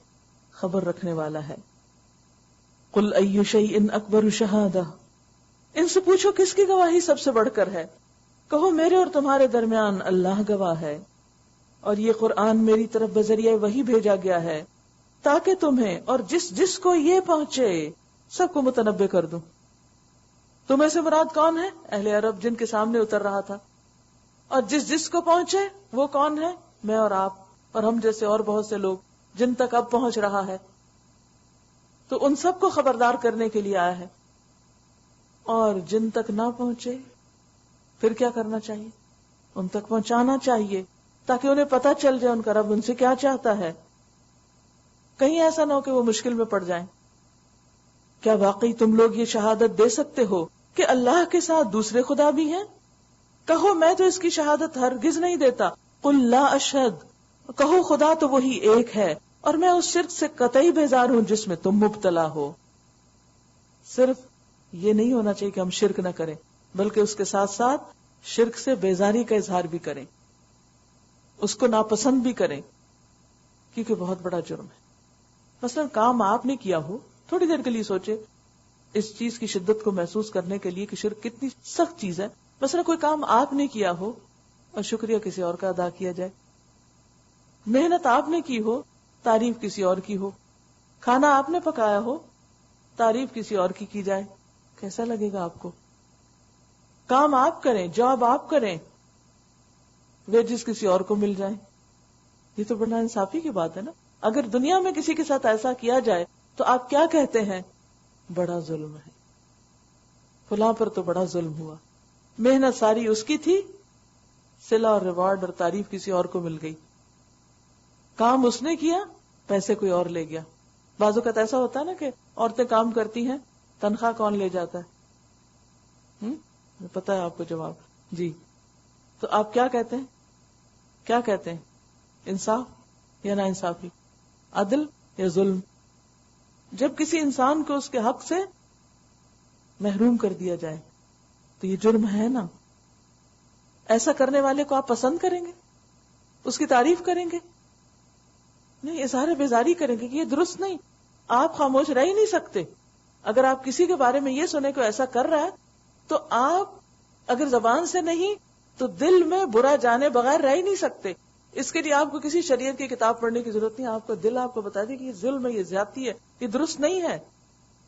خبر رکھنے والا ہے۔ قُلْ أَيُّ شَيْءٍ أَكْبَرُ شَهَادَةً، ان سے پوچھو کس کی گواہی سب سے بڑھ کر ہے؟ کہو میرے اور تمہارے درمیان اللہ گواہ ہے، اور یہ قرآن میری طرف بذریعہ وحی بھیجا گیا ہے تاکہ تمہیں اور جس جس کو یہ پہنچے سب کو متنبع کر دوں۔ تمہیں سے مراد کون ہے؟ اہل عرب جن کے سامنے اتر رہا تھا، اور جس جس کو پہنچے وہ کون ہے؟ میں اور آپ اور ہم جیسے اور بہت سے لوگ جن تک اب پہنچ رہا ہے، تو ان سب کو خبردار کرنے کے لیے آیا ہے۔ اور جن تک نہ پہنچے پھر کیا کرنا چاہیے؟ ان تک پہنچانا چاہیے تاکہ انہیں پتہ چل جائے ان کا رب ان سے کیا چاہتا ہے، کہیں ایسا نہ ہو کہ وہ مشکل میں پڑ جائیں۔ کیا واقعی تم لوگ یہ شہادت دے سکتے ہو کہ اللہ کے ساتھ دوسرے خدا بھی ہیں؟ کہو میں تو اس کی شہادت ہرگز نہیں دیتا۔ قل لا اشہد، کہو خدا تو وہی ایک ہے اور میں اس شرک سے قطعی بیزار ہوں جس میں تم مبتلا ہو۔ صرف یہ نہیں ہونا چاہیے کہ ہم شرک نہ کریں، بلکہ اس کے ساتھ ساتھ شرک سے بیزاری کا اظہار بھی کریں، اس کو ناپسند بھی کریں، کیونکہ بہت بڑا جرم ہے۔ مثلا کام آپ نے کیا ہو، تھوڑی دیر کے لیے سوچے اس چیز کی شدت کو محسوس کرنے کے لیے کہ شرک کتنی سخت چیز ہے. مثلا کوئی کام آپ نے کیا ہو اور شکریہ کسی اور کا ادا کیا جائے، محنت آپ نے کی ہو، تعریف کسی اور کی ہو، کھانا آپ نے پکایا ہو، تعریف کسی اور کی جائے، کیسا لگے گا آپ کو؟ کام آپ کریں، جاب آپ کریں، ویجز کسی اور کو مل جائیں، یہ تو بڑا انصافی کی بات ہے نا. اگر دنیا میں کسی کے ساتھ ایسا کیا جائے تو آپ کیا کہتے ہیں؟ بڑا ظلم ہے، فلاں پر تو بڑا ظلم ہوا. محنت ساری اس کی تھی، صلہ اور ریوارڈ اور تعریف کسی اور کو مل گئی. کام اس نے کیا، پیسے کوئی اور لے گیا. بعض اوقات ایسا ہوتا ہے نا کہ عورتیں کام کرتی ہیں، تنخواہ کون لے جاتا ہے؟ پتا ہے آپ کو جواب؟ جی. تو آپ کیا کہتے ہیں؟ کیا کہتے ہیں؟ انصاف یا نا انصافی، عدل یا ظلم؟ جب کسی انسان کو اس کے حق سے محروم کر دیا جائے تو یہ جرم ہے نا. ایسا کرنے والے کو آپ پسند کریں گے؟ اس کی تعریف کریں گے؟ نہیں، اظہار بیزاری کریں گے کہ یہ درست نہیں. آپ خاموش رہ ہی نہیں سکتے. اگر آپ کسی کے بارے میں یہ سنے کو ایسا کر رہا ہے تو آپ اگر زبان سے نہیں تو دل میں برا جانے بغیر رہ ہی نہیں سکتے. اس کے لیے آپ کو کسی شریعت کی کتاب پڑھنے کی ضرورت نہیں. آپ کا دل آپ کو بتا دے کہ یہ ظلم ہے، یہ زیادتی ہے، یہ درست نہیں ہے.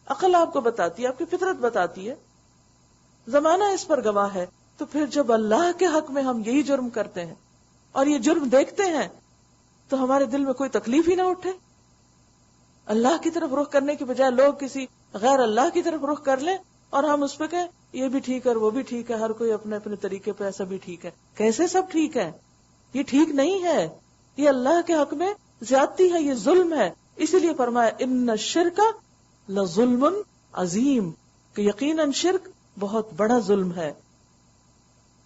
عقل آپ کو بتاتی ہے، آپ کی فطرت بتاتی ہے، زمانہ اس پر گواہ ہے. تو پھر جب اللہ کے حق میں ہم یہی جرم کرتے ہیں اور یہ جرم دیکھتے ہیں تو ہمارے دل میں کوئی تکلیف ہی نہ اٹھے. اللہ کی طرف رخ کرنے کی بجائے لوگ کسی غیر اللہ کی طرف رخ کر لیں اور ہم اس پہ کہیں یہ بھی ٹھیک ہے اور وہ بھی ٹھیک ہے، ہر کوئی اپنے اپنے طریقے پہ ایسا بھی ٹھیک ہے. کیسے سب ٹھیک ہے؟ یہ ٹھیک نہیں ہے، یہ اللہ کے حق میں زیادتی ہے، یہ ظلم ہے. اسی لیے فرمایا ان الشرک لظلم عظیم، کہ یقیناً شرک بہت بڑا ظلم ہے.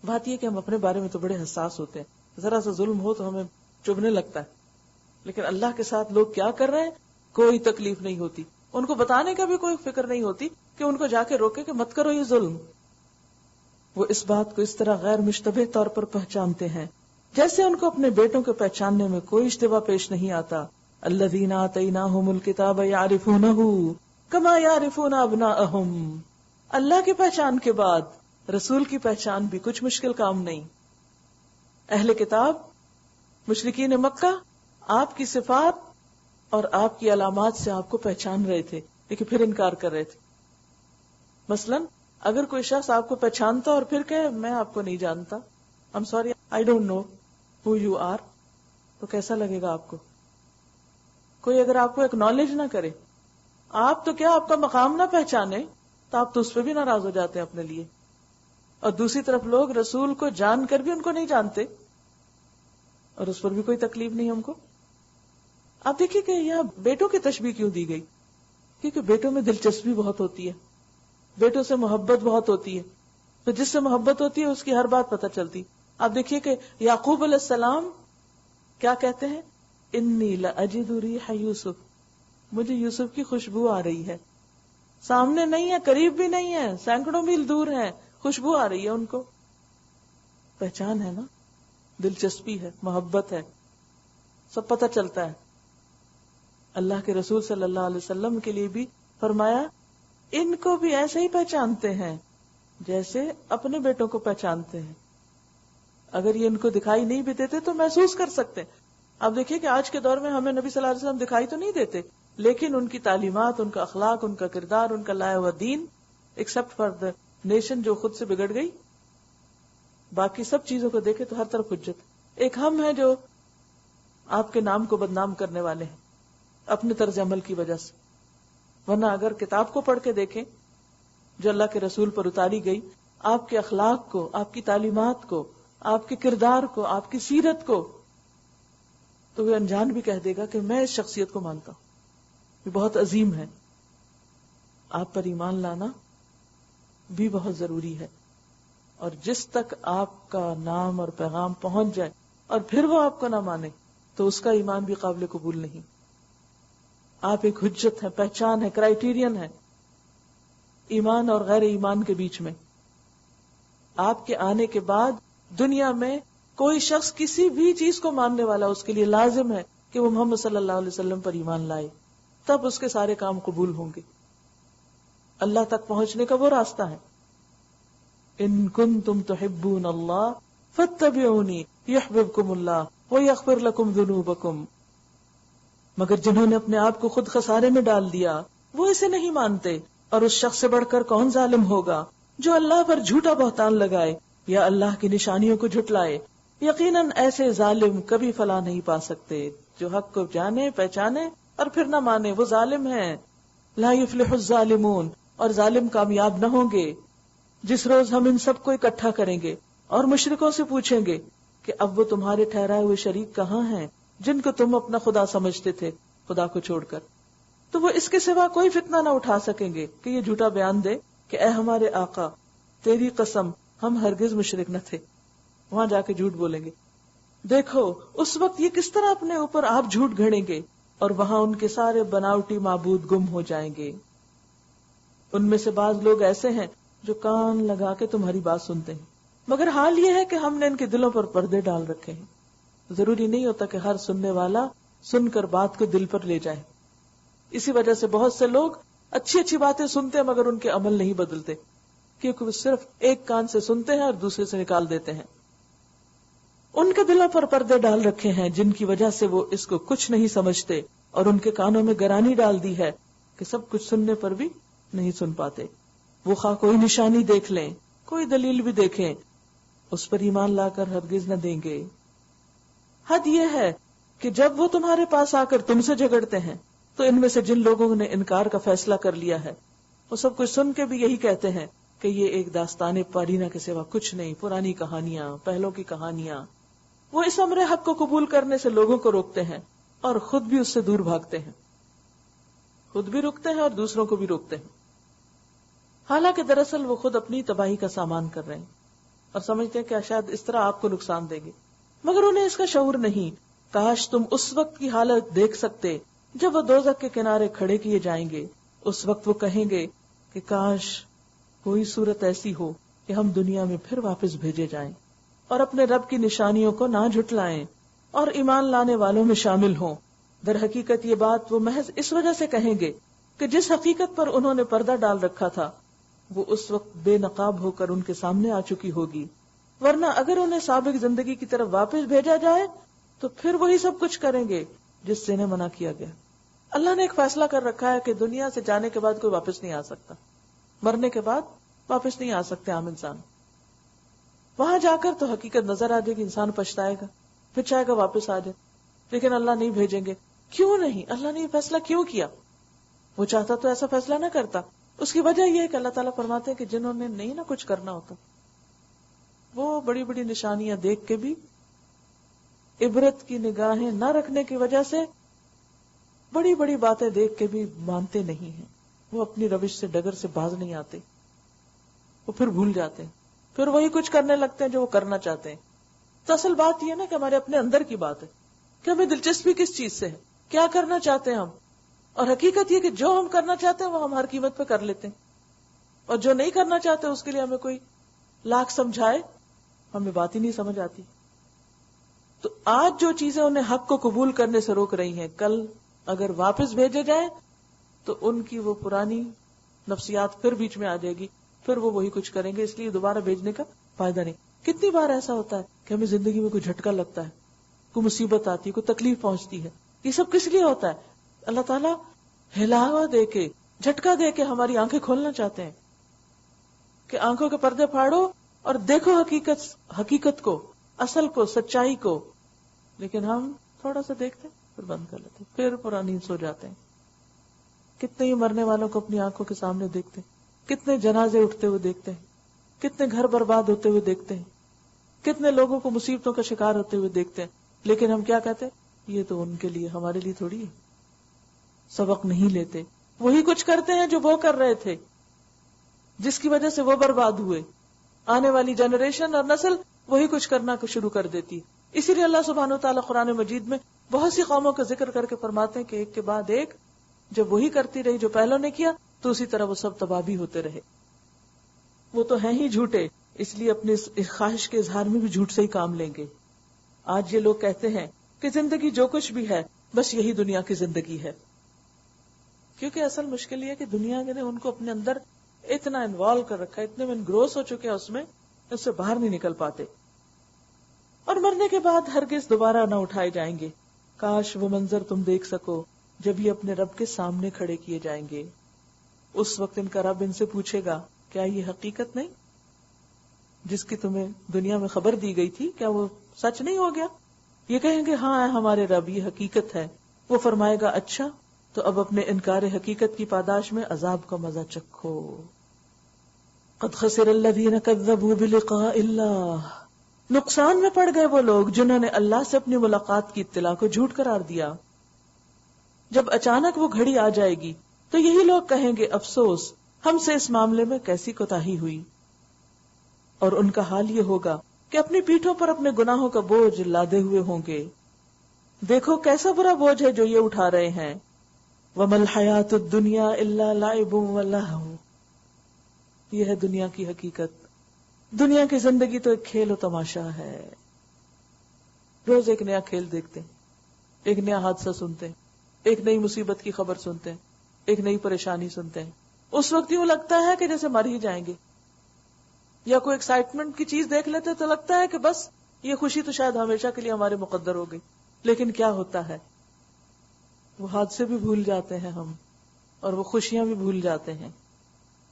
بات یہ کہ ہم اپنے بارے میں تو بڑے حساس ہوتے ہیں، ذرا سا ظلم ہو تو ہمیں چبھنے لگتا ہے، لیکن اللہ کے ساتھ لوگ کیا کر رہے ہیں کوئی تکلیف نہیں ہوتی. ان کو بتانے کا بھی کوئی فکر نہیں ہوتی کہ ان کو جا کے روکے کہ مت کرو یہ ظلم. وہ اس بات کو اس طرح غیر مشتبہ طور پر پہچانتے ہیں جیسے ان کو اپنے بیٹوں کو پہچاننے میں کوئی اشتباہ پیش نہیں آتا. الذین آتیناہم الکتاب یعرفونہ کما یعرفون ابناءہم. اللہ کی پہچان کے بعد رسول کی پہچان بھی کچھ مشکل کام نہیں. اہل کتاب مشرکین مکہ آپ کی صفات اور آپ کی علامات سے آپ کو پہچان رہے تھے، لیکن پھر انکار کر رہے تھے. مثلا اگر کوئی شخص آپ کو پہچانتا اور پھر کہے میں آپ کو نہیں جانتا، I'm sorry, I don't know who you are، تو کیسا لگے گا آپ کو؟ کوئی اگر آپ کو ایکنالج نہ کرے، آپ تو کیا آپ کا مقام نہ پہچانے، تو آپ تو اس پہ بھی ناراض ہو جاتے ہیں اپنے لیے. اور دوسری طرف لوگ رسول کو جان کر بھی ان کو نہیں جانتے اور اس پر بھی کوئی تکلیف نہیں ہم کو. آپ دیکھیے کہ یہاں بیٹوں کی تشبیہ کیوں دی گئی؟ کیونکہ بیٹوں میں دلچسپی بہت ہوتی ہے، بیٹوں سے محبت بہت ہوتی ہے، تو جس سے محبت ہوتی ہے اس کی ہر بات پتہ چلتی. آپ دیکھیے کہ یعقوب علیہ السلام کیا کہتے ہیں؟ انی لاجد ریح یوسف، مجھے یوسف کی خوشبو آ رہی ہے. سامنے نہیں ہے، قریب بھی نہیں ہے، سینکڑوں میل دور ہے، خوشبو آ رہی ہے ان کو. پہچان ہے نا، دلچسپی ہے، محبت ہے، سب پتہ چلتا ہے. اللہ کے رسول صلی اللہ علیہ وسلم کے لیے بھی فرمایا ان کو بھی ایسے ہی پہچانتے ہیں جیسے اپنے بیٹوں کو پہچانتے ہیں. اگر یہ ان کو دکھائی نہیں بھی دیتے تو محسوس کر سکتے. اب دیکھیے کہ آج کے دور میں ہمیں نبی صلی اللہ علیہ وسلم دکھائی تو نہیں دیتے، لیکن ان کی تعلیمات، ان کا اخلاق، ان کا کردار، ان کا لایا ہوا دین، ایکسپٹ فار دا نیشن جو خود سے بگڑ گئی، باقی سب چیزوں کو دیکھے تو ہر طرف حجت. ایک ہم ہیں جو آپ کے نام کو بدنام کرنے والے ہیں اپنے طرز عمل کی وجہ سے. ورنہ اگر کتاب کو پڑھ کے دیکھیں جو اللہ کے رسول پر اتاری گئی، آپ کے اخلاق کو، آپ کی تعلیمات کو، آپ کے کردار کو، آپ کی سیرت کو، تو وہ انجان بھی کہہ دے گا کہ میں اس شخصیت کو مانتا ہوں، یہ بہت عظیم ہے. آپ پر ایمان لانا بھی بہت ضروری ہے، اور جس تک آپ کا نام اور پیغام پہنچ جائے اور پھر وہ آپ کو نہ مانے تو اس کا ایمان بھی قابل قبول نہیں. آپ ایک حجت ہے، پہچان ہے، کرائیٹیرین ہے ایمان اور غیر ایمان کے بیچ میں. آپ کے آنے کے بعد دنیا میں کوئی شخص کسی بھی چیز کو ماننے والا، اس کے لیے لازم ہے کہ وہ محمد صلی اللہ علیہ وسلم پر ایمان لائے، تب اس کے سارے کام قبول ہوں گے. اللہ تک پہنچنے کا وہ راستہ ہے. ان کنتم تحبون اللہ فاتبعونی یحببکم اللہ ویغفر لکم ذنوبکم. مگر جنہوں نے اپنے آپ کو خود خسارے میں ڈال دیا وہ اسے نہیں مانتے، اور اس شخص سے بڑھ کر کون ظالم ہوگا جو اللہ پر جھوٹا بہتان لگائے یا اللہ کی نشانیوں کو جھٹلائے. یقیناً ایسے ظالم کبھی فلاح نہیں پا سکتے. جو حق کو جانے پہچانے اور پھر نہ مانے وہ ظالم ہیں. لا یفلح الظالمون، اور ظالم کامیاب نہ ہوں گے. جس روز ہم ان سب کو اکٹھا کریں گے اور مشرکوں سے پوچھیں گے کہ اب وہ تمہارے ٹھہرائے ہوئے شریک کہاں ہیں جن کو تم اپنا خدا سمجھتے تھے خدا کو چھوڑ کر، تو وہ اس کے سوا کوئی فتنہ نہ اٹھا سکیں گے کہ یہ جھوٹا بیان دے کہ اے ہمارے آقا تیری قسم ہم ہرگز مشرک نہ تھے. وہاں جا کے جھوٹ بولیں گے. دیکھو اس وقت یہ کس طرح اپنے اوپر آپ جھوٹ گھڑیں گے، اور وہاں ان کے سارے بناوٹی معبود گم ہو جائیں گے. ان میں سے بعض لوگ ایسے ہیں جو کان لگا کے تمہاری بات سنتے ہیں، مگر حال یہ ہے کہ ہم نے ان کے دلوں پر پردے ڈال رکھے ہیں. ضروری نہیں ہوتا کہ ہر سننے والا سن کر بات کو دل پر لے جائے. اسی وجہ سے بہت سے لوگ اچھی اچھی باتیں سنتے ہیں مگر ان کے عمل نہیں بدلتے، کیونکہ وہ صرف ایک کان سے سنتے ہیں اور دوسرے سے نکال دیتے ہیں. ان کے دلوں پر پردے ڈال رکھے ہیں جن کی وجہ سے وہ اس کو کچھ نہیں سمجھتے، اور ان کے کانوں میں گرانی ڈال دی ہے کہ سب کچھ سننے پر بھی نہیں سن پاتے. وہ خواہ کوئی نشانی دیکھ لیں، کوئی دلیل بھی دیکھیں، اس پر ایمان لا کر ہرگز نہ دیں گے. حد یہ ہے کہ جب وہ تمہارے پاس آ کر تم سے جھگڑتے ہیں تو ان میں سے جن لوگوں نے انکار کا فیصلہ کر لیا ہے وہ سب کچھ سن کے بھی یہی کہتے ہیں کہ یہ ایک داستان پارینہ کے سوا کچھ نہیں، پرانی کہانیاں، پہلوں کی کہانیاں. وہ اس امر حق کو قبول کرنے سے لوگوں کو روکتے ہیں اور خود بھی اس سے دور بھاگتے ہیں. خود بھی رکتے ہیں اور دوسروں کو بھی روکتے ہیں، حالانکہ دراصل وہ خود اپنی تباہی کا سامان کر رہے ہیں اور سمجھتے ہیں کہ شاید اس طرح آپ کو نقصان دیں گے، مگر انہیں اس کا شعور نہیں. کاش تم اس وقت کی حالت دیکھ سکتے جب وہ دوزخ کے کنارے کھڑے کیے جائیں گے. اس وقت وہ کہیں گے کہ کاش کوئی صورت ایسی ہو کہ ہم دنیا میں پھر واپس بھیجے جائیں اور اپنے رب کی نشانیوں کو نہ جھٹلائیں اور ایمان لانے والوں میں شامل ہوں. در حقیقت یہ بات وہ محض اس وجہ سے کہیں گے کہ جس حقیقت پر انہوں نے پردہ ڈال رکھا تھا وہ اس وقت بے نقاب ہو کر ان کے سامنے آ چکی ہوگی. ورنہ اگر انہیں سابق زندگی کی طرف واپس بھیجا جائے تو پھر وہی سب کچھ کریں گے جس سے انہیں منع کیا گیا. اللہ نے ایک فیصلہ کر رکھا ہے کہ دنیا سے جانے کے بعد کوئی واپس نہیں آ سکتا، مرنے کے بعد واپس نہیں آ سکتے عام انسان. وہاں جا کر تو حقیقت نظر آ جائے گی، انسان پچھتائے گا، پھر چاہے گا واپس آ جائے، لیکن اللہ نہیں بھیجیں گے. کیوں نہیں؟ اللہ نے یہ فیصلہ کیوں کیا؟ وہ چاہتا تو ایسا فیصلہ نہ کرتا. اس کی وجہ یہ ہے کہ اللہ تعالیٰ فرماتے ہیں کہ جنہوں نے نہیں نہ کچھ کرنا ہوتا وہ بڑی بڑی نشانیاں دیکھ کے بھی، عبرت کی نگاہیں نہ رکھنے کی وجہ سے بڑی بڑی باتیں دیکھ کے بھی مانتے نہیں ہیں. وہ اپنی روش سے ڈگر سے باز نہیں آتے، وہ پھر بھول جاتے ہیں، پھر وہی کچھ کرنے لگتے ہیں جو وہ کرنا چاہتے ہیں. تو اصل بات یہ نا کہ ہمارے اپنے اندر کی بات ہے کہ ہمیں دلچسپی کس چیز سے ہے، کیا کرنا چاہتے ہیں ہم. اور حقیقت یہ کہ جو ہم کرنا چاہتے ہیں وہ ہم ہر قیمت پہ کر لیتے ہیں، اور جو نہیں کرنا چاہتے اس کے لیے ہمیں کوئی لاکھ سمجھائے ہمیں بات ہی نہیں سمجھ آتی. تو آج جو چیزیں انہیں حق کو قبول کرنے سے روک رہی ہیں، کل اگر واپس بھیجے جائیں تو ان کی وہ پرانی نفسیات پھر بیچ میں آ جائے گی، پھر وہ وہی کچھ کریں گے. اس لیے دوبارہ بھیجنے کا فائدہ نہیں. کتنی بار ایسا ہوتا ہے کہ ہمیں زندگی میں کوئی جھٹکا لگتا ہے، کوئی مصیبت آتی ہے، کوئی تکلیف پہنچتی ہے. یہ سب کس لیے ہوتا ہے؟ اللہ تعالیٰ ہلاوا دے کے، جھٹکا دے کے ہماری آنکھیں کھولنا چاہتے ہیں کہ آنکھوں کے پردے پھاڑو اور دیکھو حقیقت کو، اصل کو، سچائی کو. لیکن ہم تھوڑا سا دیکھتے ہیں پھر بند کر لیتے ہیں، پھر پرانی سو جاتے ہیں. کتنے ہی مرنے والوں کو اپنی آنکھوں کے سامنے دیکھتے ہیں، کتنے جنازے اٹھتے ہوئے دیکھتے ہیں، کتنے گھر برباد ہوتے ہوئے دیکھتے ہیں، کتنے لوگوں کو مصیبتوں کا شکار ہوتے ہوئے دیکھتے ہیں. لیکن ہم کیا کہتے ہیں؟ یہ تو ان کے لیے، ہمارے لیے تھوڑی ہے. سبق نہیں لیتے، وہی کچھ کرتے ہیں جو وہ کر رہے تھے، جس کی وجہ سے وہ برباد ہوئے. آنے والی جنریشن اور نسل وہی کچھ کرنا شروع کر دیتی. اسی لیے اللہ سبحانہ وتعالیٰ قرآن مجید میں بہت سی قوموں کا ذکر کر کے فرماتے ہیں کہ ایک کے بعد ایک جب وہی کرتی رہی جو پہلوں نے کیا تو اسی طرح وہ سب تباہ بھی ہوتے رہے. وہ تو ہیں ہی جھوٹے، اس لیے اپنے خواہش کے اظہار میں بھی جھوٹ سے ہی کام لیں گے. آج یہ لوگ کہتے ہیں کہ زندگی جو کچھ بھی ہے بس یہی دنیا کی زندگی ہے. کیونکہ اصل مشکل یہ ہے کہ دنیا نے ان کو اپنے اندر اتنا انوالو کر رکھا ہے، اتنے میں انگروس ہو چکے ہیں اس سے باہر نہیں نکل پاتے، اور مرنے کے بعد ہرگز دوبارہ نہ اٹھائے جائیں گے۔ کاش وہ منظر تم دیکھ سکو جب یہ اپنے رب کے سامنے کھڑے کیے جائیں گے۔ اس وقت ان کا رب ان سے پوچھے گا، کیا یہ حقیقت نہیں جس کی تمہیں دنیا میں خبر دی گئی تھی؟ کیا وہ سچ نہیں ہو گیا؟ یہ کہیں گے ہاں ہمارے رب، یہ حقیقت ہے۔ وہ فرمائے گا اچھا، تو اب اپنے انکار حقیقت کی پاداش میں عذاب کا مزہ چکھو۔ قد خسر الذین کذبوا بلقاء اللہ، نقصان میں پڑ گئے وہ لوگ جنہوں نے اللہ سے اپنی ملاقات کی اطلاع کو جھوٹ قرار دیا۔ جب اچانک وہ گھڑی آ جائے گی تو یہی لوگ کہیں گے افسوس، ہم سے اس معاملے میں کیسی کوتاہی ہوئی، اور ان کا حال یہ ہوگا کہ اپنی پیٹھوں پر اپنے گناہوں کا بوجھ لادے ہوئے ہوں گے۔ دیکھو کیسا برا بوجھ ہے جو یہ اٹھا رہے ہیں۔ وَمَا الْحَيَاةُ الدُّنْيَا إِلَّا لَعِبٌ وَلَهْوٌ، یہ ہے دنیا کی حقیقت۔ دنیا کی زندگی تو ایک کھیل و تماشا ہے، روز ایک نیا کھیل دیکھتے ہیں، ایک نیا حادثہ سنتے ہیں، ایک نئی مصیبت کی خبر سنتے ہیں، ایک نئی پریشانی سنتے ہیں۔ اس وقت یوں لگتا ہے کہ جیسے مر ہی جائیں گے، یا کوئی ایکسائٹمنٹ کی چیز دیکھ لیتے تو لگتا ہے کہ بس یہ خوشی تو شاید ہمیشہ کے لیے ہمارے مقدر ہو گئی۔ لیکن کیا ہوتا ہے، وہ حادثے بھی بھول جاتے ہیں ہم، اور وہ خوشیاں بھی بھول جاتے ہیں۔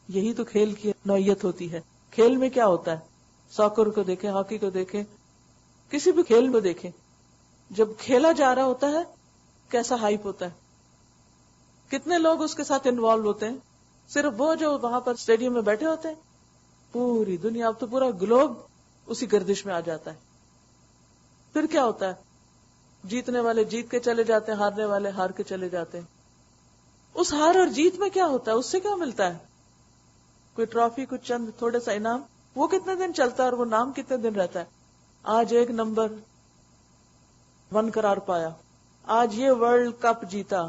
یہی تو کھیل کی نوعیت ہوتی ہے۔ کھیل میں کیا ہوتا ہے، ساکر کو دیکھیں، ہاکی کو دیکھیں، کسی بھی کھیل میں دیکھیں، جب کھیلا جا رہا ہوتا ہے کیسا ہائپ ہوتا ہے، کتنے لوگ اس کے ساتھ انوالو ہوتے ہیں۔ صرف وہ جو وہاں پر اسٹیڈیم میں بیٹھے ہوتے ہیں، پوری دنیا، اب تو پورا گلوب اسی گردش میں آ جاتا ہے۔ پھر کیا ہوتا ہے، جیتنے والے جیت کے چلے جاتے ہیں، ہارنے والے ہار کے چلے جاتے ہیں۔ اس ہار اور جیت میں کیا ہوتا ہے، اس سے کیا ملتا ہے؟ کوئی ٹرافی، کچھ چند تھوڑا سا انعام، وہ کتنے دن چلتا ہے اور وہ نام کتنے دن رہتا ہے؟ آج ایک نمبر 1 قرار پایا، آج یہ ورلڈ کپ جیتا،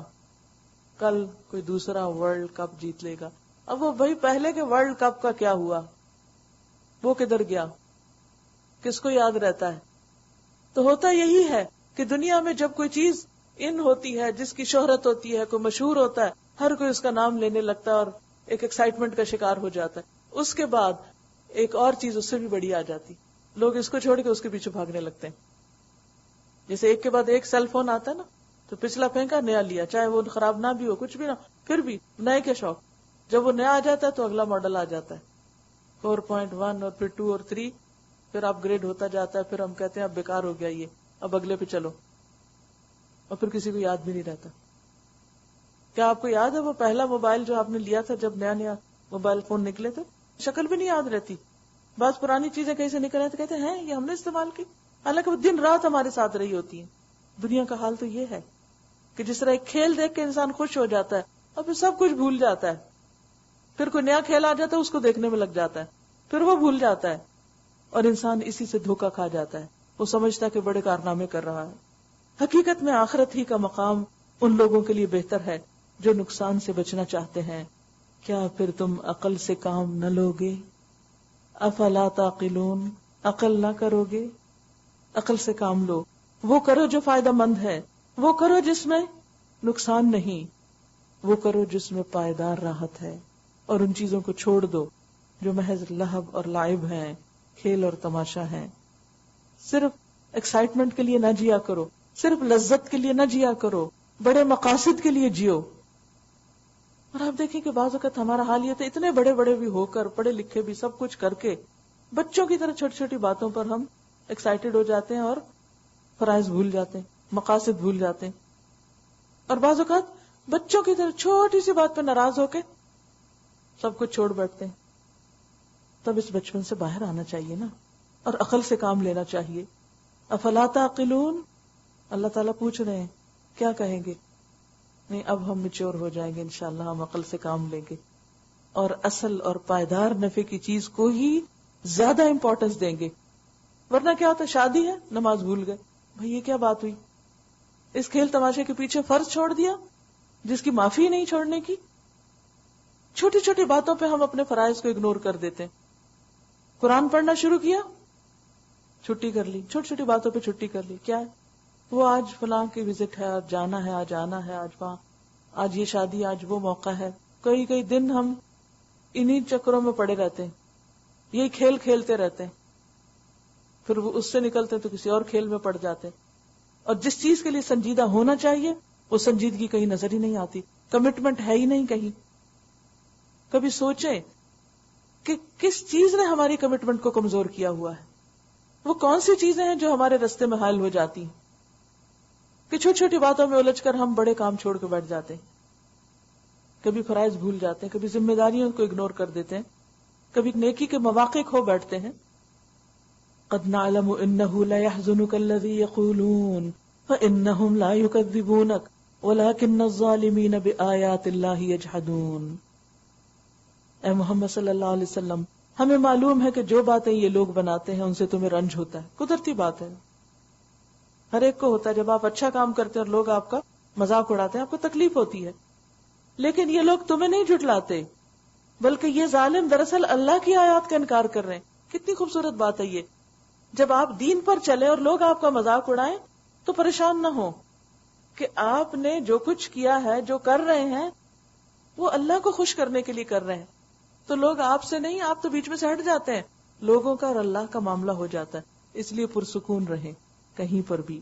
کل کوئی دوسرا ورلڈ کپ جیت لے گا۔ اب وہ وہی پہلے کے ورلڈ کپ کا کیا ہوا، وہ کدھر گیا، کس کو یاد رہتا ہے؟ تو ہوتا یہی ہے کہ دنیا میں جب کوئی چیز ان ہوتی ہے، جس کی شہرت ہوتی ہے، کوئی مشہور ہوتا ہے، ہر کوئی اس کا نام لینے لگتا ہے اور ایک ایکسائٹمنٹ کا شکار ہو جاتا ہے۔ اس کے بعد ایک اور چیز اس سے بھی بڑی آ جاتی، لوگ اس کو چھوڑ کے اس کے پیچھے بھاگنے لگتے ہیں۔ جیسے ایک کے بعد ایک سیل فون آتا ہے نا، تو پچھلا پھینکا، نیا لیا، چاہے وہ خراب نہ بھی ہو، کچھ بھی نہ، پھر بھی نئے کے شوق۔ جب وہ نیا آ جاتا ہے تو اگلا ماڈل آ جاتا ہے، 4.1 اور پھر 2 اور 3، پھر اپ گریڈ ہوتا جاتا ہے۔ پھر ہم کہتے ہیں اب بیکار ہو گیا یہ، اب اگلے پہ چلو، اور پھر کسی کو یاد بھی نہیں رہتا۔ کیا آپ کو یاد ہے وہ پہلا موبائل جو آپ نے لیا تھا جب نیا نیا موبائل فون نکلے تھے؟ شکل بھی نہیں یاد رہتی، بعض پرانی چیزیں کہیں سے نکل آئے تو کہتے ہیں یہ ہم نے استعمال کی، حالانکہ وہ دن رات ہمارے ساتھ رہی ہوتی ہیں۔ دنیا کا حال تو یہ ہے کہ جس طرح ایک کھیل دیکھ کے انسان خوش ہو جاتا ہے اور پھر سب کچھ بھول جاتا ہے، پھر کوئی نیا کھیل آ جاتا ہے اس کو دیکھنے میں لگ جاتا ہے، پھر وہ بھول جاتا ہے، اور انسان اسی سے دھوکا کھا جاتا ہے۔ وہ سمجھتا ہے کہ بڑے کارنامے کر رہا ہے۔ حقیقت میں آخرت ہی کا مقام ان لوگوں کے لیے بہتر ہے جو نقصان سے بچنا چاہتے ہیں۔ کیا پھر تم عقل سے کام نہ لوگے؟ افلا تعقلون، عقل نہ کرو گے؟ عقل سے کام لو، وہ کرو جو فائدہ مند ہے، وہ کرو جس میں نقصان نہیں، وہ کرو جس میں پائیدار راحت ہے، اور ان چیزوں کو چھوڑ دو جو محض لہو اور لعب ہیں، کھیل اور تماشا ہیں۔ صرف ایکسائٹمنٹ کے لیے نہ جیا کرو، صرف لذت کے لیے نہ جیا کرو، بڑے مقاصد کے لیے جیو۔ اور آپ دیکھیں کہ بعض اوقات ہمارا حال یہ تھا، اتنے بڑے بڑے بھی ہو کر، پڑھے لکھے بھی، سب کچھ کر کے، بچوں کی طرح چھوٹی چھوٹی باتوں پر ہم ایکسائٹیڈ ہو جاتے ہیں اور فرائض بھول جاتے ہیں، مقاصد بھول جاتے ہیں۔ اور بعض اوقات بچوں کی طرح چھوٹی سی بات پہ ناراض ہو کے سب کچھ چھوڑ بیٹھتے ہیں۔ تب اس بچپن سے باہر آنا چاہیے نا، اور عقل سے کام لینا چاہیے۔ افلا تعقلون، اللہ تعالیٰ پوچھ رہے ہیں، کیا کہیں گے؟ نہیں، اب ہم میچور ہو جائیں گے، انشاءاللہ ہم عقل سے کام لیں گے، اور اصل اور پائیدار نفع کی چیز کو ہی زیادہ امپورٹنس دیں گے۔ ورنہ کیا ہوتا ہے، شادی ہے، نماز بھول گئے، بھئی یہ کیا بات ہوئی؟ اس کھیل تماشے کے پیچھے فرض چھوڑ دیا جس کی معافی نہیں چھوڑنے کی۔ چھوٹی چھوٹی باتوں پہ ہم اپنے فرائض کو اگنور کر دیتے ہیں۔ قرآن پڑھنا شروع کیا، چھٹی کر لی، چھوٹی چھوٹی باتوں پہ چھٹی کر لی، کیا ہے وہ آج فلاں کی وزٹ ہے، آج جانا ہے، آج آنا ہے، آج وہاں، آج یہ شادی، آج وہ موقع ہے، کئی کئی دن ہم انہی چکروں میں پڑے رہتے ہیں، یہی کھیل کھیلتے رہتے ہیں، پھر وہ اس سے نکلتے تو کسی اور کھیل میں پڑ جاتے، اور جس چیز کے لیے سنجیدہ ہونا چاہیے وہ سنجیدگی کہیں نظر ہی نہیں آتی، کمٹمنٹ ہے ہی نہیں کہیں. کبھی سوچیں کہ کس چیز نے ہماری کمٹمنٹ کو کمزور کیا ہوا ہے، وہ کون سی چیزیں ہیں جو ہمارے رستے میں حائل ہو جاتی ہیں کہ چھوٹی چھوٹی باتوں میں الجھ کر ہم بڑے کام چھوڑ کے بیٹھ جاتے ہیں. کبھی فرائض بھول جاتے ہیں، کبھی ذمہ داریوں کو اگنور کر دیتے ہیں، کبھی نیکی کے مواقع کھو بیٹھتے ہیں. قد نعلم انه لا يحزنك الذي يقولون فانهم لا يكذبونك ولكن الظالمين بآيات الله يجحدون. اے محمد صلی اللہ علیہ وسلم، ہمیں معلوم ہے کہ جو باتیں یہ لوگ بناتے ہیں ان سے تمہیں رنج ہوتا ہے، قدرتی بات ہے، ہر ایک کو ہوتا ہے. جب آپ اچھا کام کرتے ہیں اور لوگ آپ کا مذاق اڑاتے ہیں آپ کو تکلیف ہوتی ہے، لیکن یہ لوگ تمہیں نہیں جھٹلاتے، بلکہ یہ ظالم دراصل اللہ کی آیات کا انکار کر رہے ہیں. کتنی خوبصورت بات ہے یہ. جب آپ دین پر چلے اور لوگ آپ کا مذاق اڑائیں تو پریشان نہ ہو کہ آپ نے جو کچھ کیا ہے، جو کر رہے ہیں وہ اللہ کو خوش کرنے کے لیے کر رہے ہیں. تو لوگ آپ سے نہیں، آپ تو بیچ میں سے ہٹ جاتے ہیں، لوگوں کا اور اللہ کا معاملہ ہو جاتا ہے. اس لیے پرسکون رہیں کہیں پر بھی.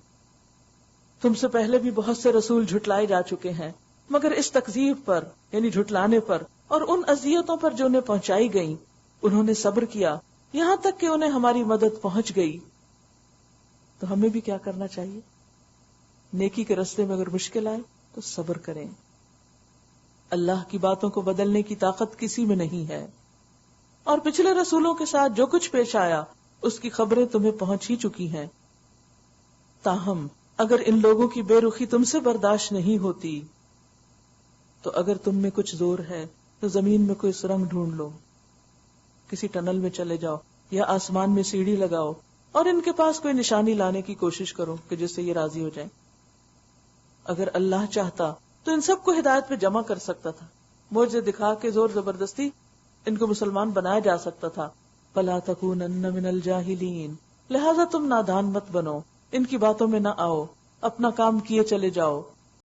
تم سے پہلے بھی بہت سے رسول جھٹلائے جا چکے ہیں، مگر اس تکذیب پر یعنی جھٹلانے پر اور ان اذیتوں پر جو انہیں پہنچائی گئیں انہوں نے صبر کیا یہاں تک کہ انہیں ہماری مدد پہنچ گئی. تو ہمیں بھی کیا کرنا چاہیے؟ نیکی کے راستے میں اگر مشکل آئے تو صبر کریں. اللہ کی باتوں کو بدلنے کی طاقت کسی میں نہیں ہے، اور پچھلے رسولوں کے ساتھ جو کچھ پیش آیا اس کی خبریں تمہیں پہنچ ہی چکی ہیں. تاہم اگر ان لوگوں کی بے رخی تم سے برداشت نہیں ہوتی تو اگر تم میں کچھ زور ہے تو زمین میں کوئی سرنگ ڈھونڈ لو، کسی ٹنل میں چلے جاؤ یا آسمان میں سیڑھی لگاؤ اور ان کے پاس کوئی نشانی لانے کی کوشش کرو کہ جس سے یہ راضی ہو جائیں. اگر اللہ چاہتا تو ان سب کو ہدایت پہ جمع کر سکتا تھا، معجزے دکھا کے زور زبردستی ان کو مسلمان بنایا جا سکتا تھا. فَلَا تَكُونَنَّ مِنَ الْجَاهِلِينَ، لہذا تم نادان مت بنو، ان کی باتوں میں نہ آؤ، اپنا کام کیے چلے جاؤ.